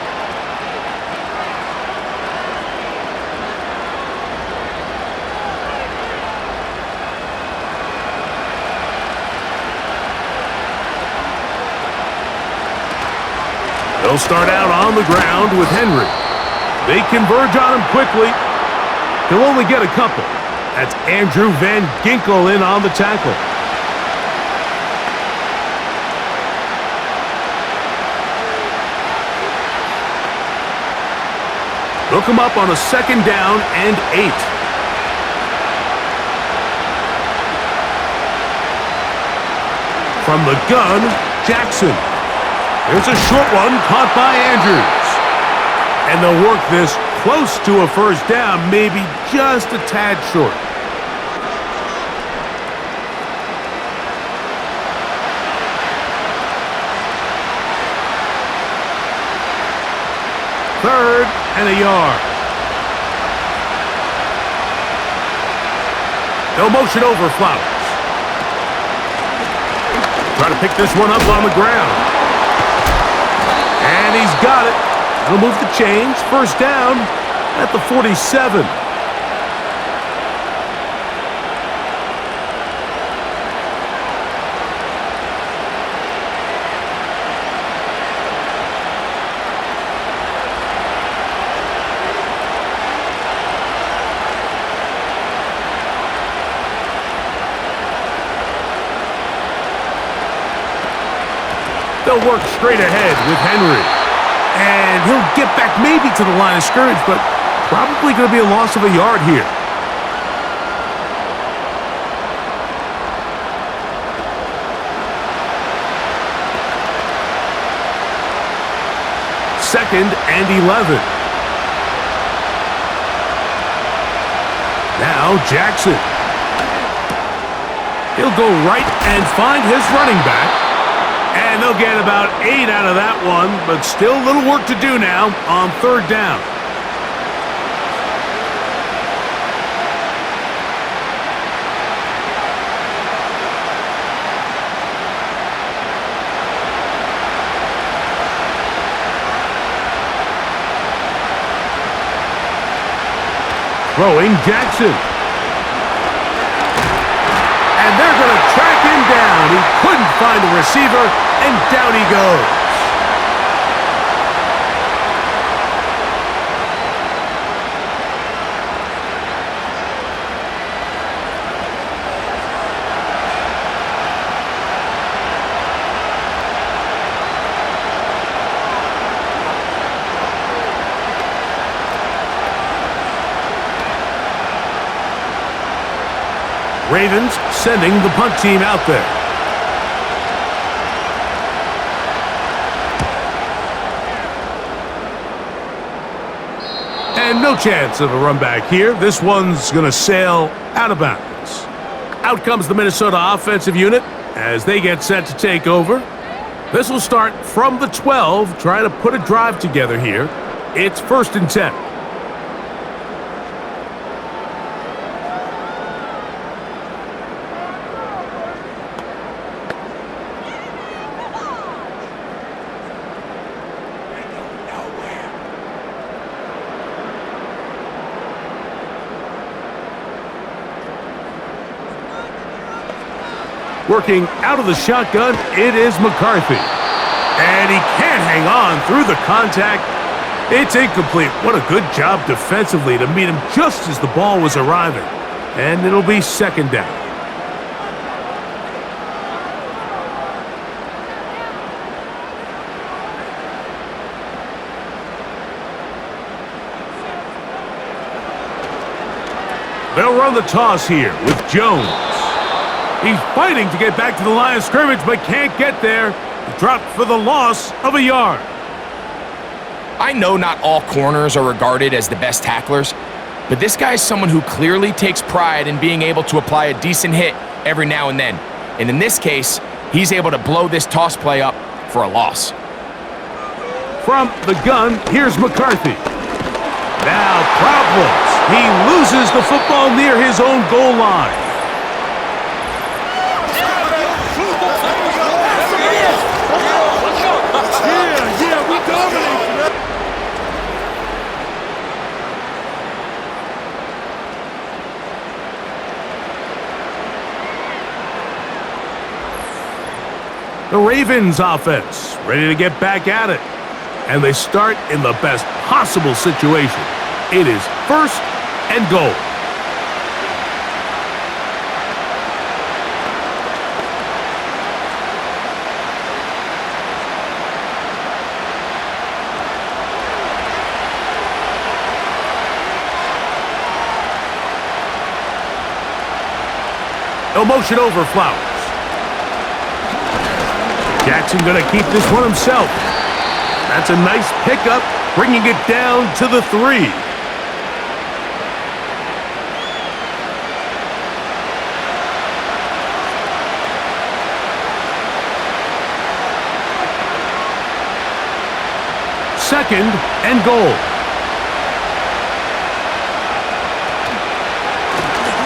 They'll start out on the ground with Henry. They converge on him quickly. He'll only get a couple. That's Andrew Van Ginkel in on the tackle. They'll come up on a 2nd down and 8. From the gun, Jackson. There's a short one caught by Andrews. And they'll work this close to a 1st down, maybe just a tad short. Third and a yard. They'll motion over Flowers. Try to pick this one up on the ground. And he's got it. That'll move the chains. 1st down at the 47. They'll work straight ahead with Henry. And he'll get back maybe to the line of scrimmage, but probably going to be a loss of a yard here. Second and 11. Now Jackson. He'll go right and find his running back. And they'll get about 8 out of that one, but still a little work to do now on third down. Throwing Jackson. And they're going to track him down. He couldn't find a receiver, and down he goes. Ravens sending the punt team out there. And no chance of a run back here. This one's going to sail out of bounds. Out comes the Minnesota offensive unit as they get set to take over. This will start from the 12, trying to put a drive together here. It's 1st and 10. Working out of the shotgun, it is McCarthy. And he can't hang on through the contact. It's incomplete. What a good job defensively to meet him just as the ball was arriving. And it'll be 2nd down. They'll run the toss here with Jones. He's fighting to get back to the line of scrimmage, but can't get there. He dropped for the loss of a yard. I know not all corners are regarded as the best tacklers, but this guy is someone who clearly takes pride in being able to apply a decent hit every now and then. And in this case, he's able to blow this toss play up for a loss. From the gun, here's McCarthy. Now problems. He loses the football near his own goal line. The Ravens offense ready to get back at it. And they start in the best possible situation. It is 1st and goal. No motion over Flowers. Jackson going to keep this one himself. That's a nice pickup, bringing it down to the 3. Second and goal.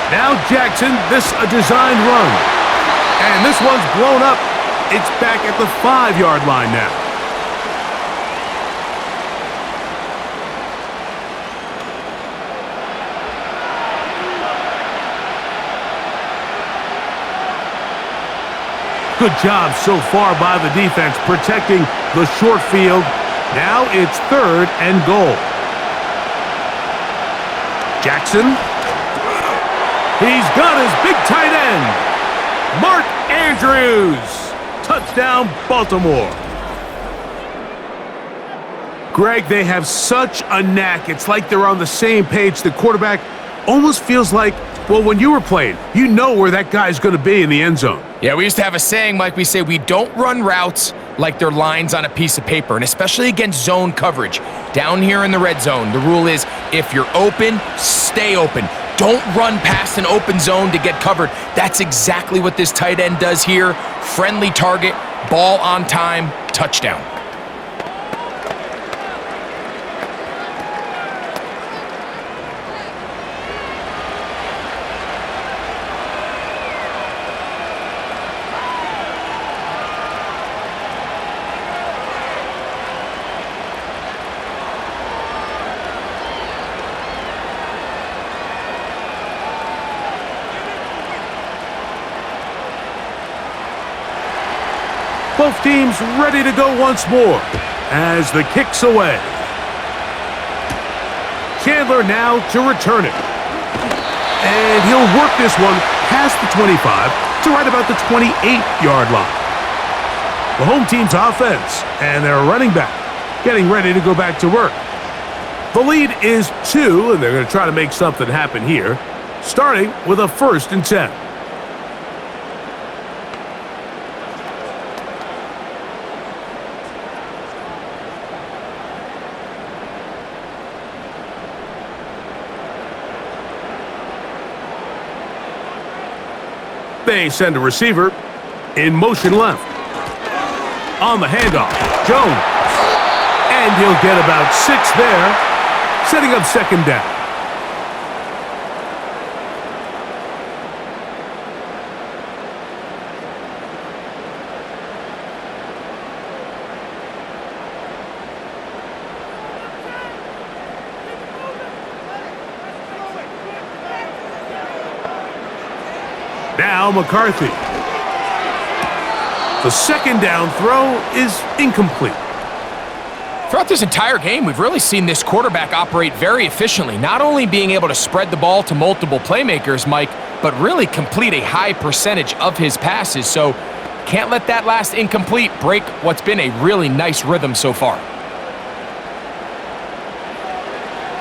Now Jackson, this a designed run. And this one's blown up. It's back at the 5-yard line now. Good job so far by the defense protecting the short field. Now it's 3rd and goal. Jackson. He's got his big tight end, Mark Andrews. Touchdown, Baltimore. Greg, they have such a knack. It's like they're on the same page. The quarterback almost feels like, well, when you were playing, you know where that guy's going to be in the end zone. Yeah, we used to have a saying, Mike. We say we don't run routes like they're lines on a piece of paper, and especially against zone coverage. Down here in the red zone, the rule is if you're open, stay open. Don't run past an open zone to get covered. That's exactly what this tight end does here. Friendly target, ball on time, touchdown. Both teams ready to go once more as the kick's away. Chandler now to return it. And he'll work this one past the 25 to right about the 28-yard line. The home team's offense and their running back getting ready to go back to work. The lead is 2, and they're going to try to make something happen here, starting with a 1st and 10. They send a receiver in motion left. On the handoff, Jones. And he'll get about 6 there, setting up 2nd down. Now McCarthy. The 2nd down throw is incomplete. Throughout this entire game, we've really seen this quarterback operate very efficiently, not only being able to spread the ball to multiple playmakers, Mike, but really complete a high percentage of his passes. So can't let that last incomplete break what's been a really nice rhythm so far.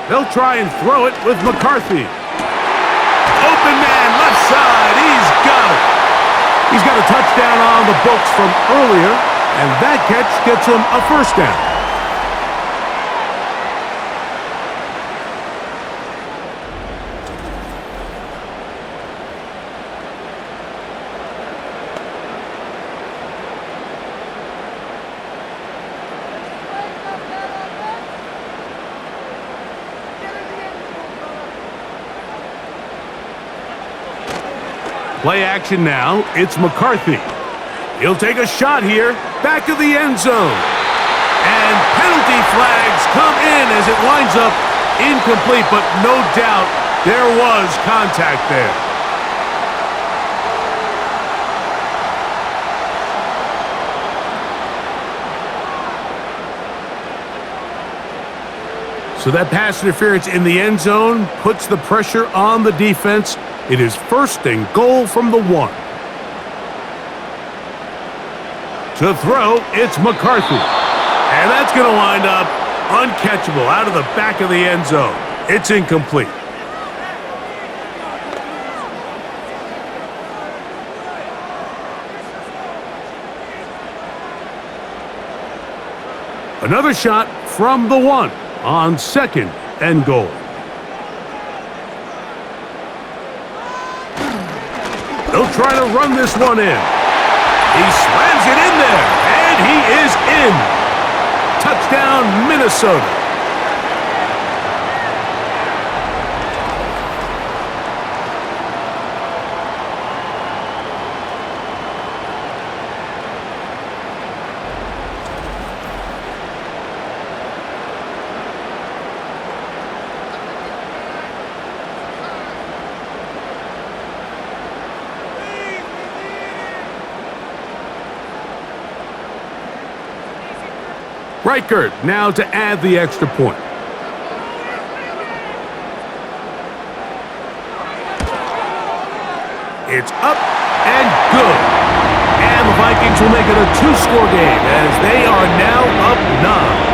They'll try and throw it with McCarthy. Open man, left side, he's got it. He's got a touchdown on the books from earlier, and that catch gets him a 1st down. Play action now, it's McCarthy. He'll take a shot here, back of the end zone. And penalty flags come in as it winds up incomplete, but no doubt there was contact there. So that pass interference in the end zone puts the pressure on the defense. It is 1st and goal from the 1. To throw, it's McCarthy. And that's going to wind up uncatchable out of the back of the end zone. It's incomplete. Another shot from the 1 on 2nd and goal. They'll try to run this one in. He slams it in there, and he is in. Touchdown, Minnesota. Reichert now to add the extra point. It's up and good. And the Vikings will make it a 2-score game as they are now up 9.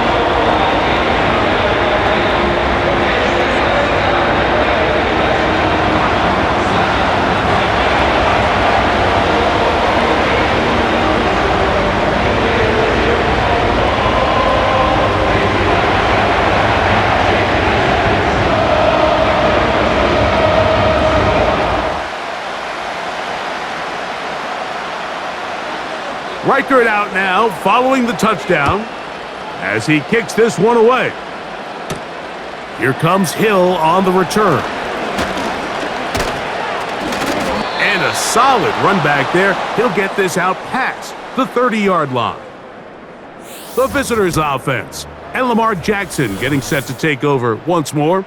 Reichert out now following the touchdown as he kicks this one away. Here comes Hill on the return. And a solid run back there. He'll get this out past the 30-yard line. The visitors' offense. And Lamar Jackson getting set to take over once more.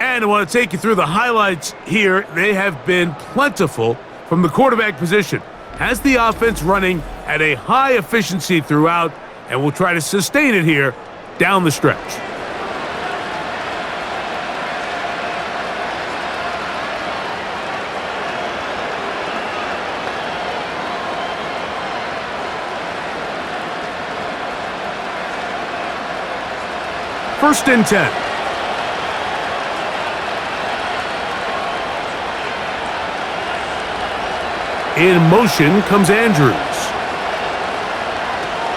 And I want to take you through the highlights here. They have been plentiful from the quarterback position. Has the offense running at a high efficiency throughout, and will try to sustain it here down the stretch. First and 10. In motion comes Andrews.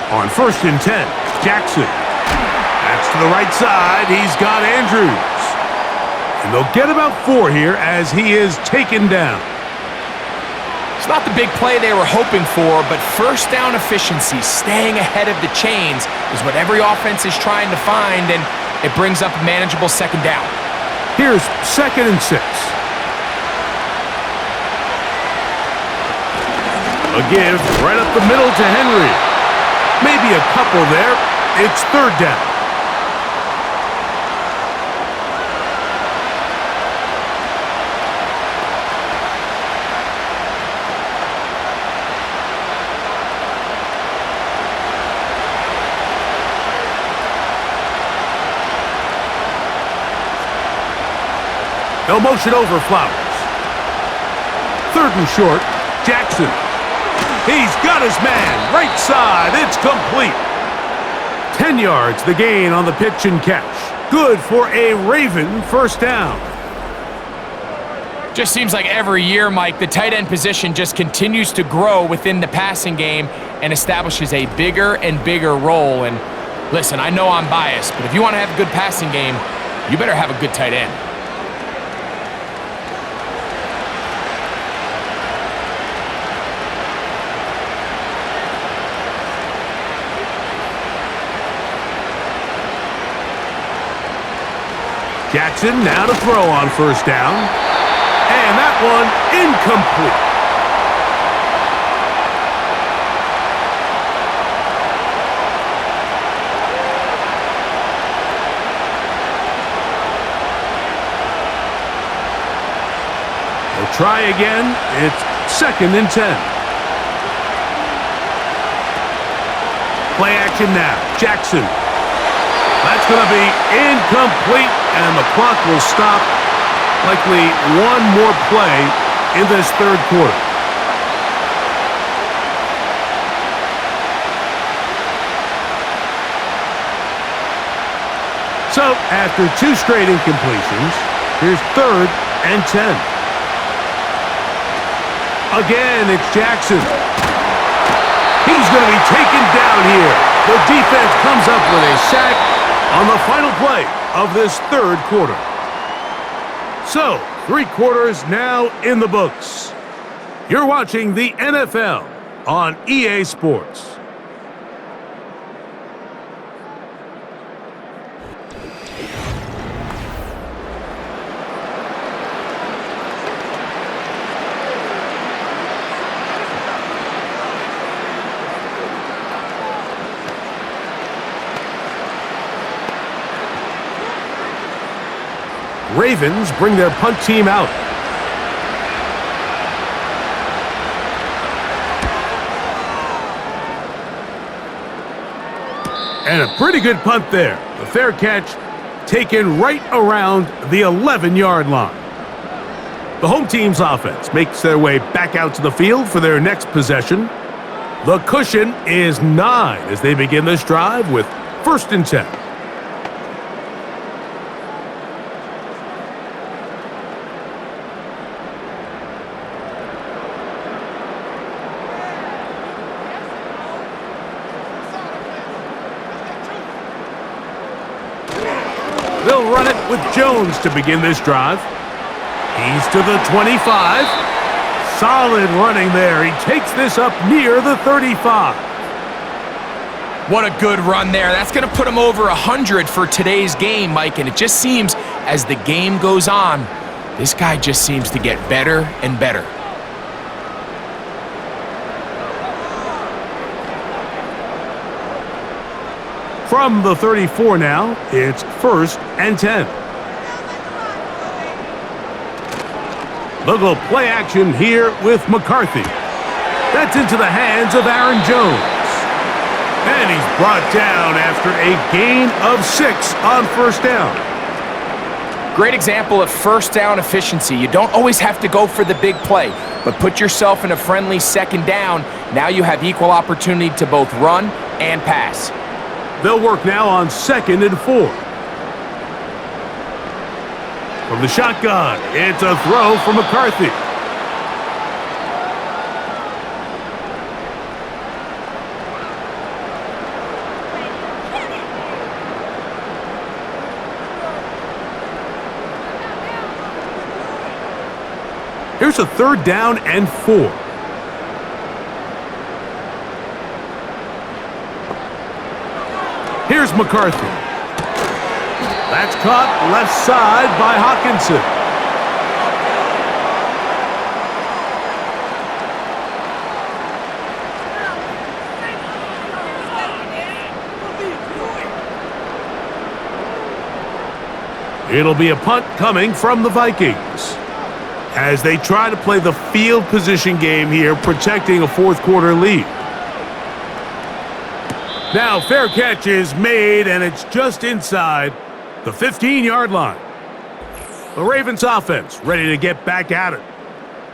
On first and 10, Jackson. That's to the right side. He's got Andrews. And they'll get about 4 here as he is taken down. It's not the big play they were hoping for, but first down efficiency, staying ahead of the chains, is what every offense is trying to find, and it brings up a manageable second down. Here's second and 6. A give right up the middle to Henry. Maybe a couple there. It's third down. No motion over Flowers. Third and short, Jackson. He's got his man, right side, it's complete. 10 yards, the gain on the pitch and catch. Good for a Raven first down. Just seems like every year, Mike, the tight end position just continues to grow within the passing game and establishes a bigger and bigger role. And listen, I know I'm biased, but if you want to have a good passing game, you better have a good tight end. Jackson now to throw on first down. And that one incomplete. They'll try again. It's second and 10. Play action now. Jackson. That's going to be incomplete, and the clock will stop. Likely one more play in this third quarter. So, after 2 straight incompletions, here's third and 10. Again, it's Jackson. He's going to be taken down here. The defense comes up with a sack on the final play of this third quarter. So, 3 quarters now in the books. You're watching the NFL on EA Sports. Ravens bring their punt team out. And a pretty good punt there. A fair catch taken right around the 11-yard line. The home team's offense makes their way back out to the field for their next possession. The cushion is 9 as they begin this drive with first and 10. They'll run it with Jones to begin this drive. He's to the 25. Solid running there. He takes this up near the 35. What a good run there. That's going to put him over 100 for today's game, Mike, and it just seems as the game goes on, this guy just seems to get better and better. From the 34 now, it's 1st and 10. They'll go play action here with McCarthy. That's into the hands of Aaron Jones. And he's brought down after a gain of 6 on 1st down. Great example of 1st down efficiency. You don't always have to go for the big play, but put yourself in a friendly 2nd down. Now you have equal opportunity to both run and pass. They'll work now on 2nd and 4. From the shotgun, it's a throw from McCarthy. Here's a 3rd down and 4. Here's McCarthy. That's caught left side by Hawkinson. It'll be a punt coming from the Vikings as they try to play the field position game here, protecting a 4th quarter lead. Now, fair catch is made, and it's just inside the 15-yard line. The Ravens offense ready to get back at it.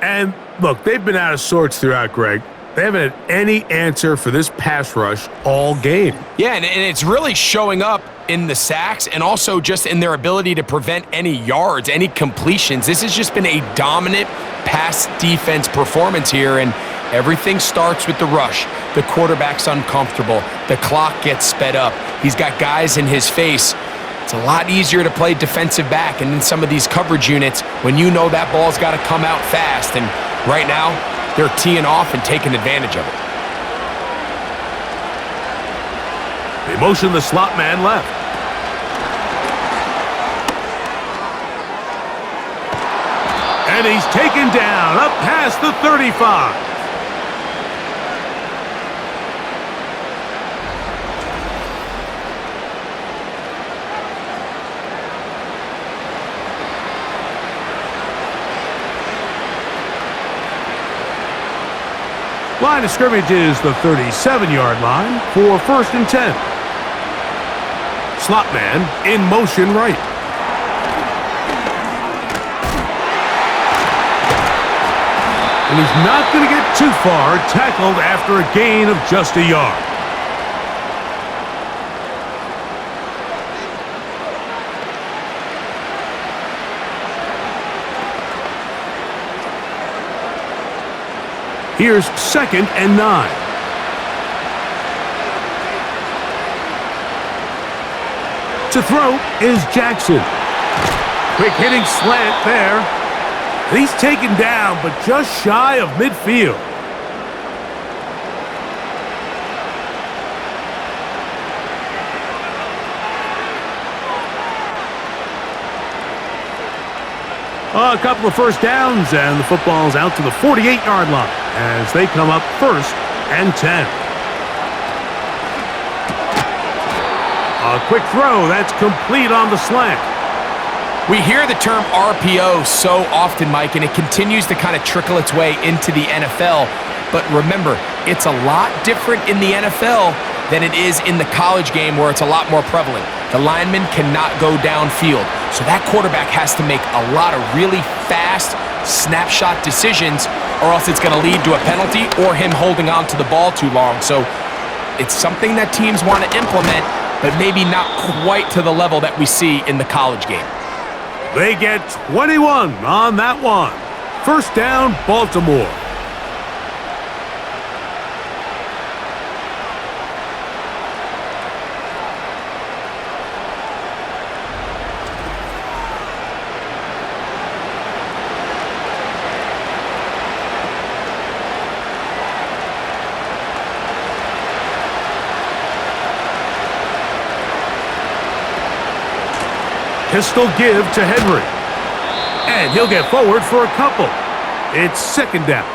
And, look, they've been out of sorts throughout, Greg. They haven't had any answer for this pass rush all game. Yeah, and it's really showing up in the sacks and also just in their ability to prevent any yards, any completions. This has just been a dominant pass defense performance here, and everything starts with the rush. The quarterback's uncomfortable. The clock gets sped up. He's got guys in his face. It's a lot easier to play defensive back, and in some of these coverage units, when you know that ball's got to come out fast, and right now, they're teeing off and taking advantage of it. They motion the slot man left. And he's taken down up past the 35. Line of scrimmage is the 37-yard line for 1st and 10. Slot man in motion right. And he's not going to get too far, tackled after a gain of just a yard. Here's 2nd and 9. To throw is Jackson. Quick hitting slant there. And he's taken down, but just shy of midfield. A couple of 1st downs, and the football's out to the 48-yard line as they come up 1st and 10. A quick throw, that's complete on the slant. We hear the term RPO so often, Mike, and it continues to kind of trickle its way into the NFL. But remember, it's a lot different in the NFL than it is in the college game where it's a lot more prevalent. The lineman cannot go downfield, so that quarterback has to make a lot of really fast snapshot decisions, or else it's going to lead to a penalty or him holding on to the ball too long. So it's something that teams want to implement, but maybe not quite to the level that we see in the college game. They get 21 on that one. 1st down, Baltimore. Pistol give to Henry. And he'll get forward for a couple. It's second down.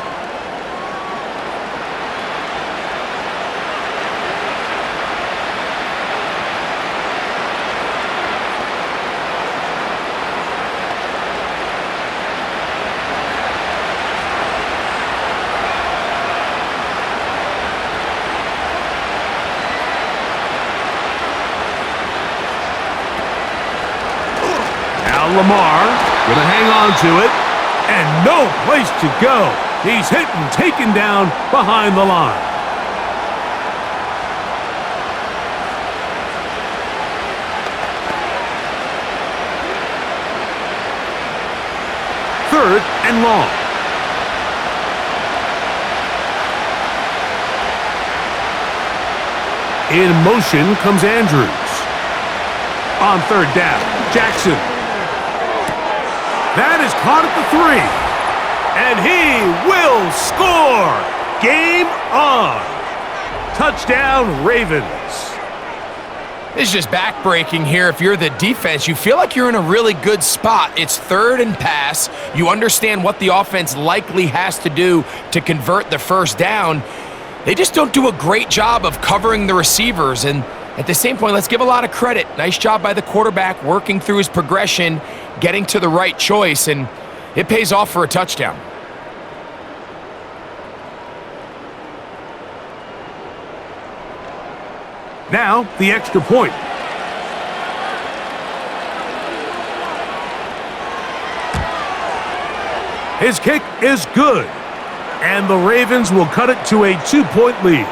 Lamar gonna hang on to it, and no place to go. He's hit and taken down behind the line. Third and long. In motion comes Andrews. On third down, Jackson. That is caught at the 3. And he will score! Game on! Touchdown, Ravens. It's just backbreaking here. If you're the defense, you feel like you're in a really good spot. It's third and pass. You understand what the offense likely has to do to convert the first down. They just don't do a great job of covering the receivers. And at the same point, let's give a lot of credit. Nice job by the quarterback working through his progression, getting to the right choice, and it pays off for a touchdown. Now, the extra point. His kick is good, and the Ravens will cut it to a 2-point lead.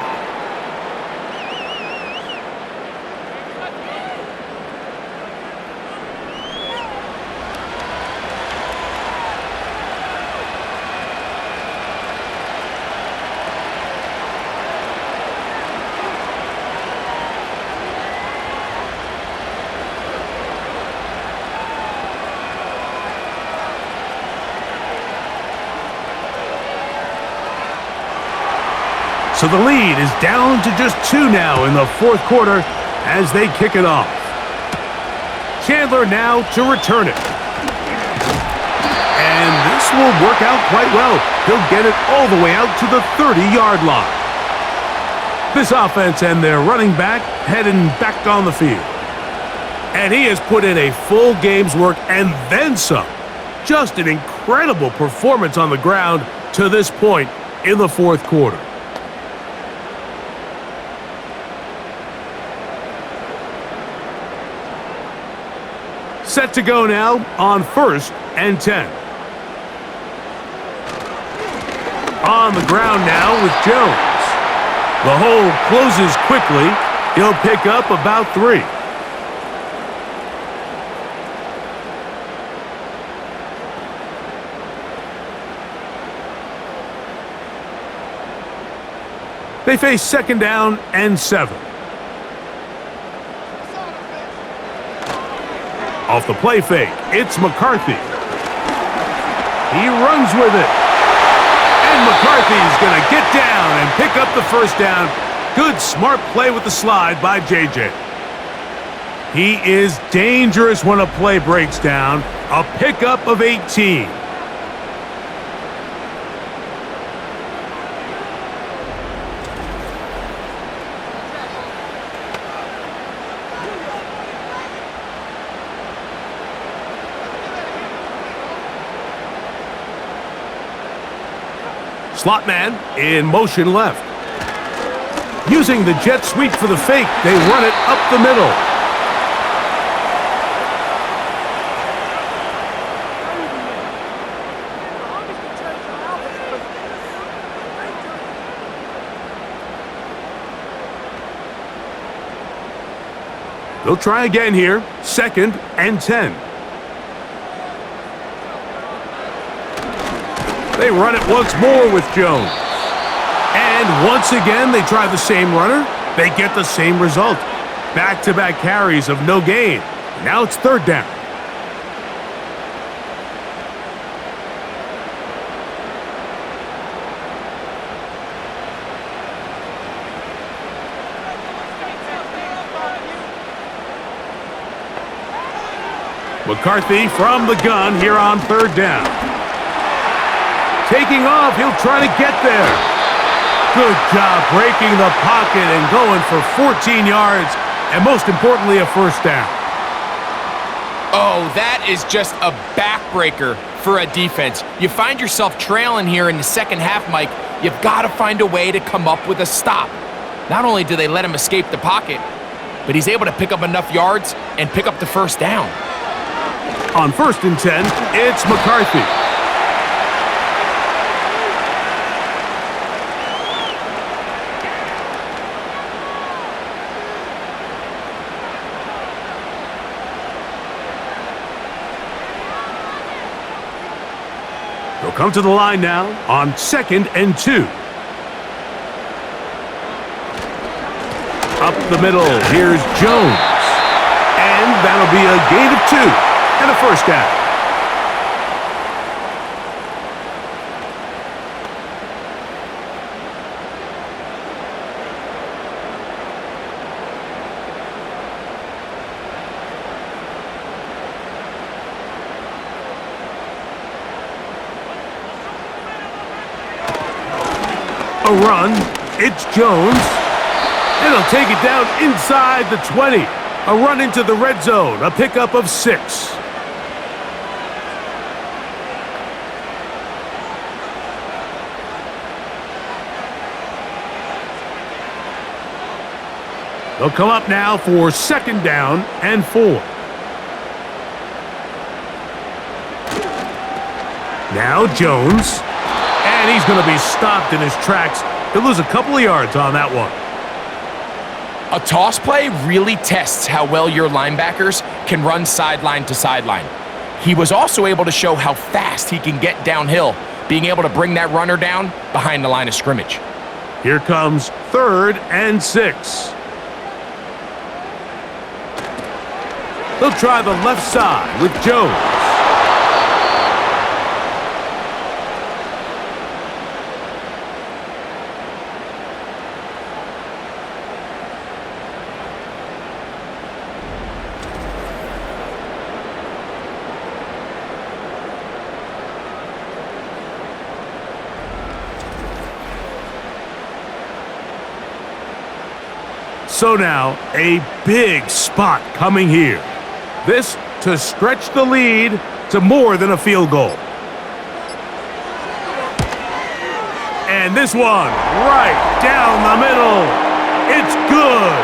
So the lead is down to just 2 now in the fourth quarter as they kick it off. Chandler now to return it. And this will work out quite well. He'll get it all the way out to the 30-yard line. This offense and their running back heading back on the field. And he has put in a full game's work and then some. Just an incredible performance on the ground to this point in the fourth quarter. Set to go now on 1st and 10. On the ground now with Jones. The hole closes quickly. He'll pick up about 3. They face second down and 7. Off the play fake, it's McCarthy. He runs with it. And McCarthy's going to get down and pick up the first down. Good, smart play with the slide by JJ. He is dangerous when a play breaks down. A pickup of 18. Slot man in motion left. Using the jet sweep for the fake, they run it up the middle. They'll try again here, 2nd and 10. They run it once more with Jones. And once again, they try the same runner. They get the same result. Back-to-back carries of no gain. Now it's 3rd down. McCarthy from the gun here on third down. Taking off, he'll try to get there. Good job breaking the pocket and going for 14 yards, and most importantly, a first down. Oh, that is just a backbreaker for a defense. You find yourself trailing here in the second half, Mike. You've got to find a way to come up with a stop. Not only do they let him escape the pocket, but he's able to pick up enough yards and pick up the first down. On 1st and 10, it's McCarthy. They'll come to the line now on 2nd and 2. Up the middle, here's Jones. And that'll be a gain of 2 and a first down. A run, it's Jones. And he'll take it down inside the 20. A run into the red zone, a pickup of 6. They'll come up now for 2nd down and 4. Now Jones. And he's going to be stopped in his tracks. He'll lose a couple of yards on that one. A toss play really tests how well your linebackers can run sideline to sideline. He was also able to show how fast he can get downhill, being able to bring that runner down behind the line of scrimmage. Here comes 3rd and 6. They'll try the left side with Jones. So now, a big spot coming here. This to stretch the lead to more than a field goal. And this one, right down the middle. It's good.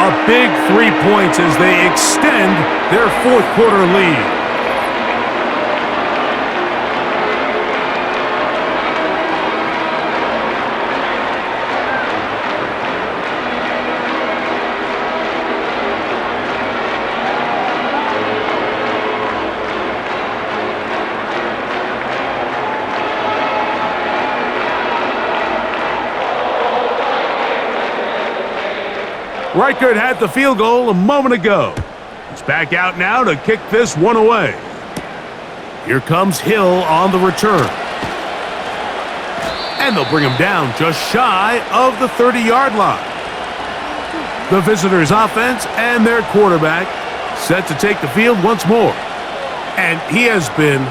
A big 3 points as they extend their 4th quarter lead. Reichert had the field goal a moment ago. He's back out now to kick this one away. Here comes Hill on the return. And they'll bring him down just shy of the 30-yard line. The visitors' offense and their quarterback set to take the field once more. And he has been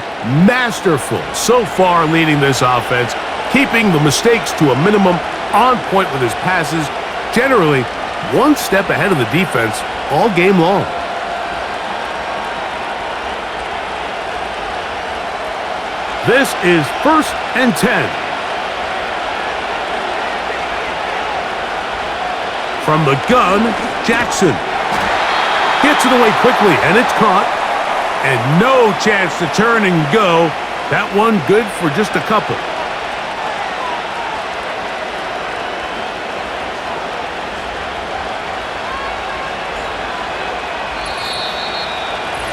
masterful so far leading this offense, keeping the mistakes to a minimum, on point with his passes, generally one step ahead of the defense all game long. This is 1st and 10. From the gun, Jackson gets it away quickly, and it's caught. And no chance to turn and go. That one good for just a couple.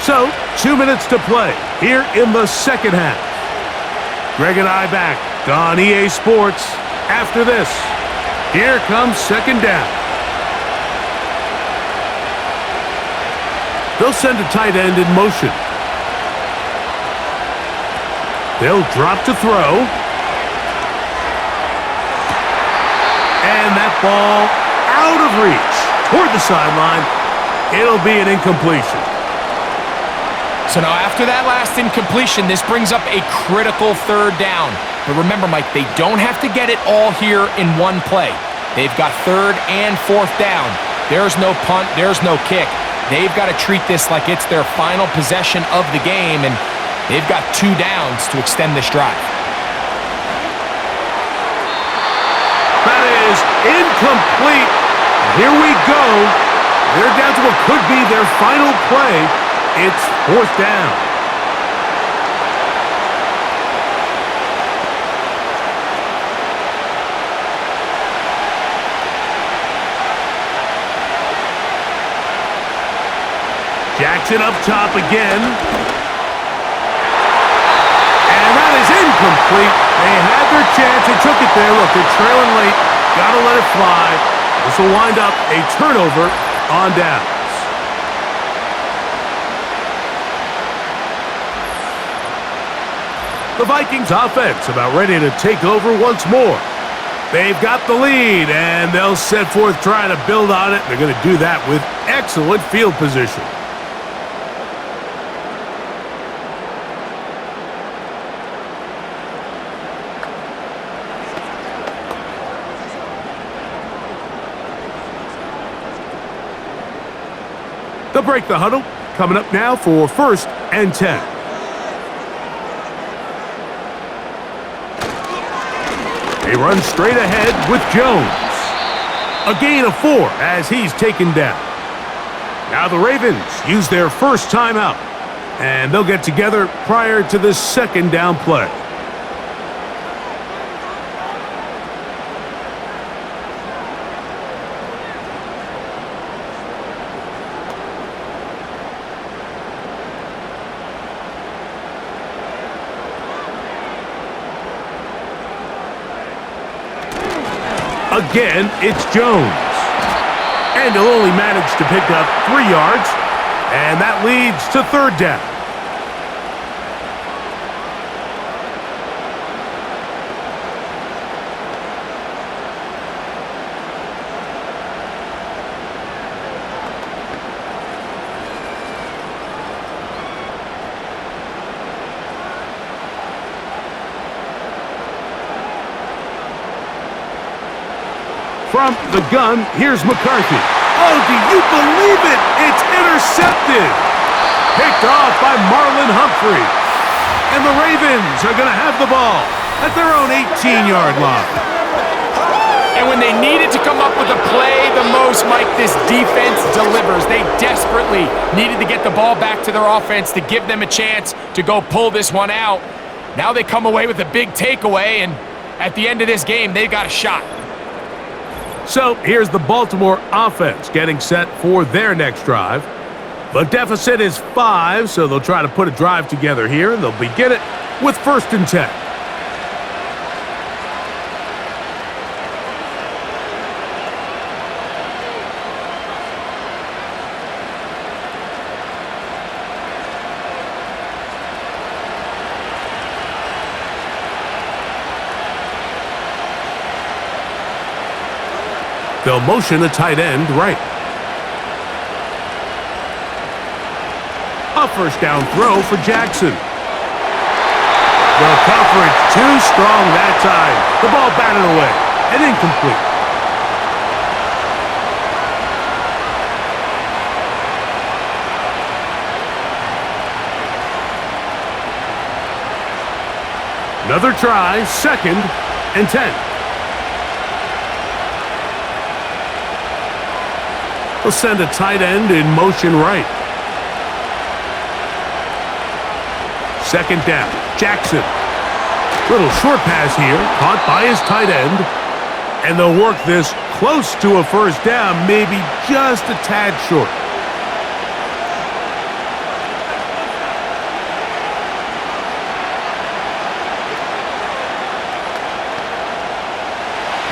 So, 2 minutes to play here in the second half. Greg and I back on EA Sports after this. Here comes 2nd down. They'll send a tight end in motion. They'll drop to throw. And that ball out of reach toward the sideline. It'll be an incompletion. So now after that last incompletion, this brings up a critical third down. But remember, Mike, they don't have to get it all here in one play. They've got third and fourth down. There's no punt, there's no kick. They've got to treat this like it's their final possession of the game, and they've got 2 downs to extend this drive. That is incomplete. Here we go. They're down to what could be their final play. It's fourth down. Jackson up top again. And that is incomplete. They had their chance. They took it there. Look, they're trailing late. Got to let it fly. This will wind up a turnover on downs. The Vikings offense about ready to take over once more. They've got the lead, and they'll set forth trying to build on it. They're going to do that with excellent field position. They'll break the huddle. Coming up now for 1st and 10. They run straight ahead with Jones. A gain of 4 as he's taken down. Now the Ravens use their first timeout, and they'll get together prior to the second down play. Again, it's Jones. And he'll only manage to pick up 3 yards. And that leads to third down. From the gun, here's McCarthy. Oh, do you believe it? It's intercepted. Picked off by Marlon Humphrey. And the Ravens are going to have the ball at their own 18-yard line. And when they needed to come up with a play the most, Mike, this defense delivers. They desperately needed to get the ball back to their offense to give them a chance to go pull this one out. Now they come away with a big takeaway, and at the end of this game, they've got a shot. So here's the Baltimore offense getting set for their next drive. The deficit is 5, so they'll try to put a drive together here, and they'll begin it with 1st and 10. They'll motion a tight end right. A first down throw for Jackson. The coverage too strong that time. The ball batted away and incomplete. Another try, 2nd and 10. They'll send a tight end in motion right. 2nd down, Jackson. Little short pass here, caught by his tight end. And they'll work this close to a first down, maybe just a tad short.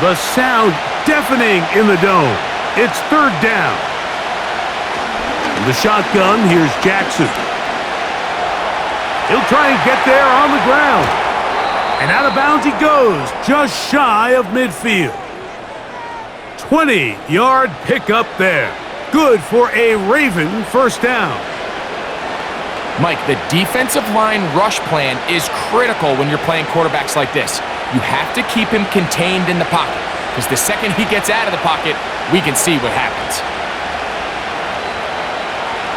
The sound deafening in the dome. It's 3rd down. In the shotgun, here's Jackson. He'll try and get there on the ground. And out of bounds he goes, just shy of midfield. 20-yard pickup there. Good for a Raven first down. Mike, the defensive line rush plan is critical when you're playing quarterbacks like this. You have to keep him contained in the pocket, because the second he gets out of the pocket, we can see what happens.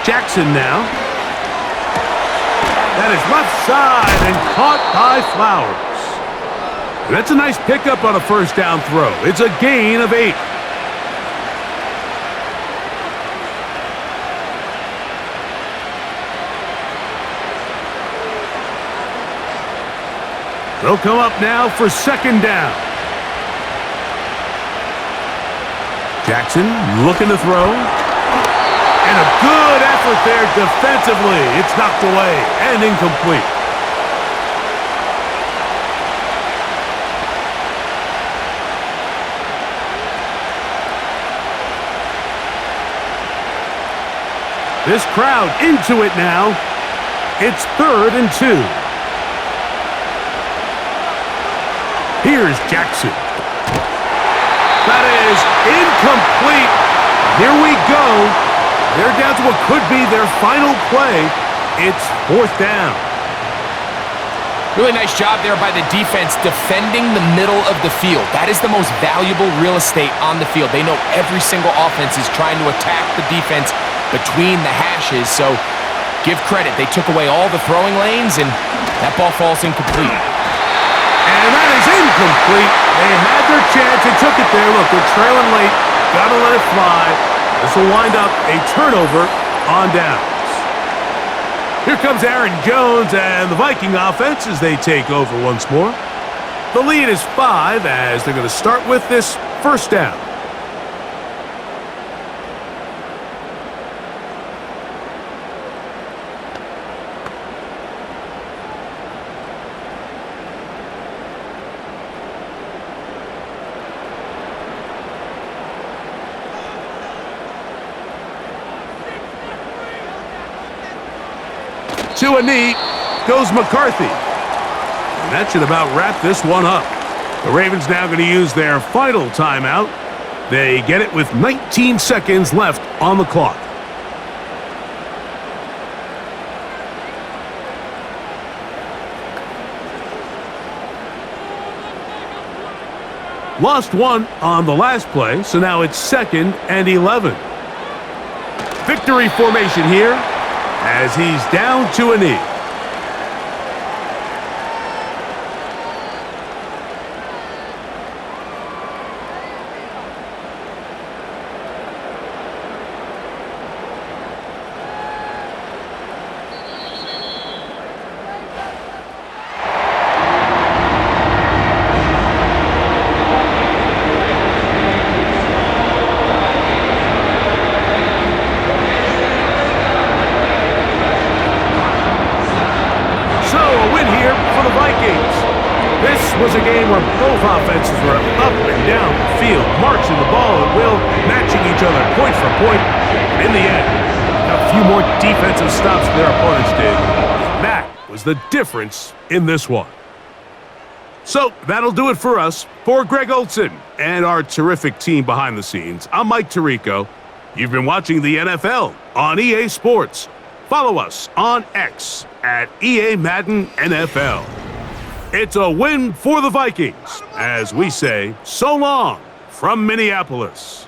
Jackson now. That is left side and caught by Flowers. And that's a nice pickup on a first down throw. It's a gain of 8. They'll come up now for second down. Jackson looking to throw. And a good effort there defensively. It's knocked away and incomplete. This crowd into it now. It's 3rd and 2. Here's Jackson. That is incomplete. Here we go. They're down to what could be their final play. It's 4th down. Really nice job there by the defense defending the middle of the field. That is the most valuable real estate on the field. They know every single offense is trying to attack the defense between the hashes, so give credit. They took away all the throwing lanes, and that ball falls incomplete. And that is incomplete. They had their chance and took it there. Look, they're trailing late. Got to let it fly. This will wind up a turnover on downs. Here comes Aaron Jones and the Viking offense as they take over once more. The lead is 5 as they're going to start with this first down. To a knee goes McCarthy. And that should about wrap this one up. The Ravens now going to use their final timeout. They get it with 19 seconds left on the clock. Lost 1 on the last play, so now it's 2nd and 11. Victory formation here, as he's down to a knee. Was a game where both offenses were up and down the field, marching the ball at will, matching each other point for point. And in the end, a few more defensive stops than their opponents did. And that was the difference in this one. So that'll do it for us. For Greg Olson and our terrific team behind the scenes, I'm Mike Tirico. You've been watching the NFL on EA Sports. Follow us on X at EA Madden NFL. It's a win for the Vikings, as we say so long from Minneapolis.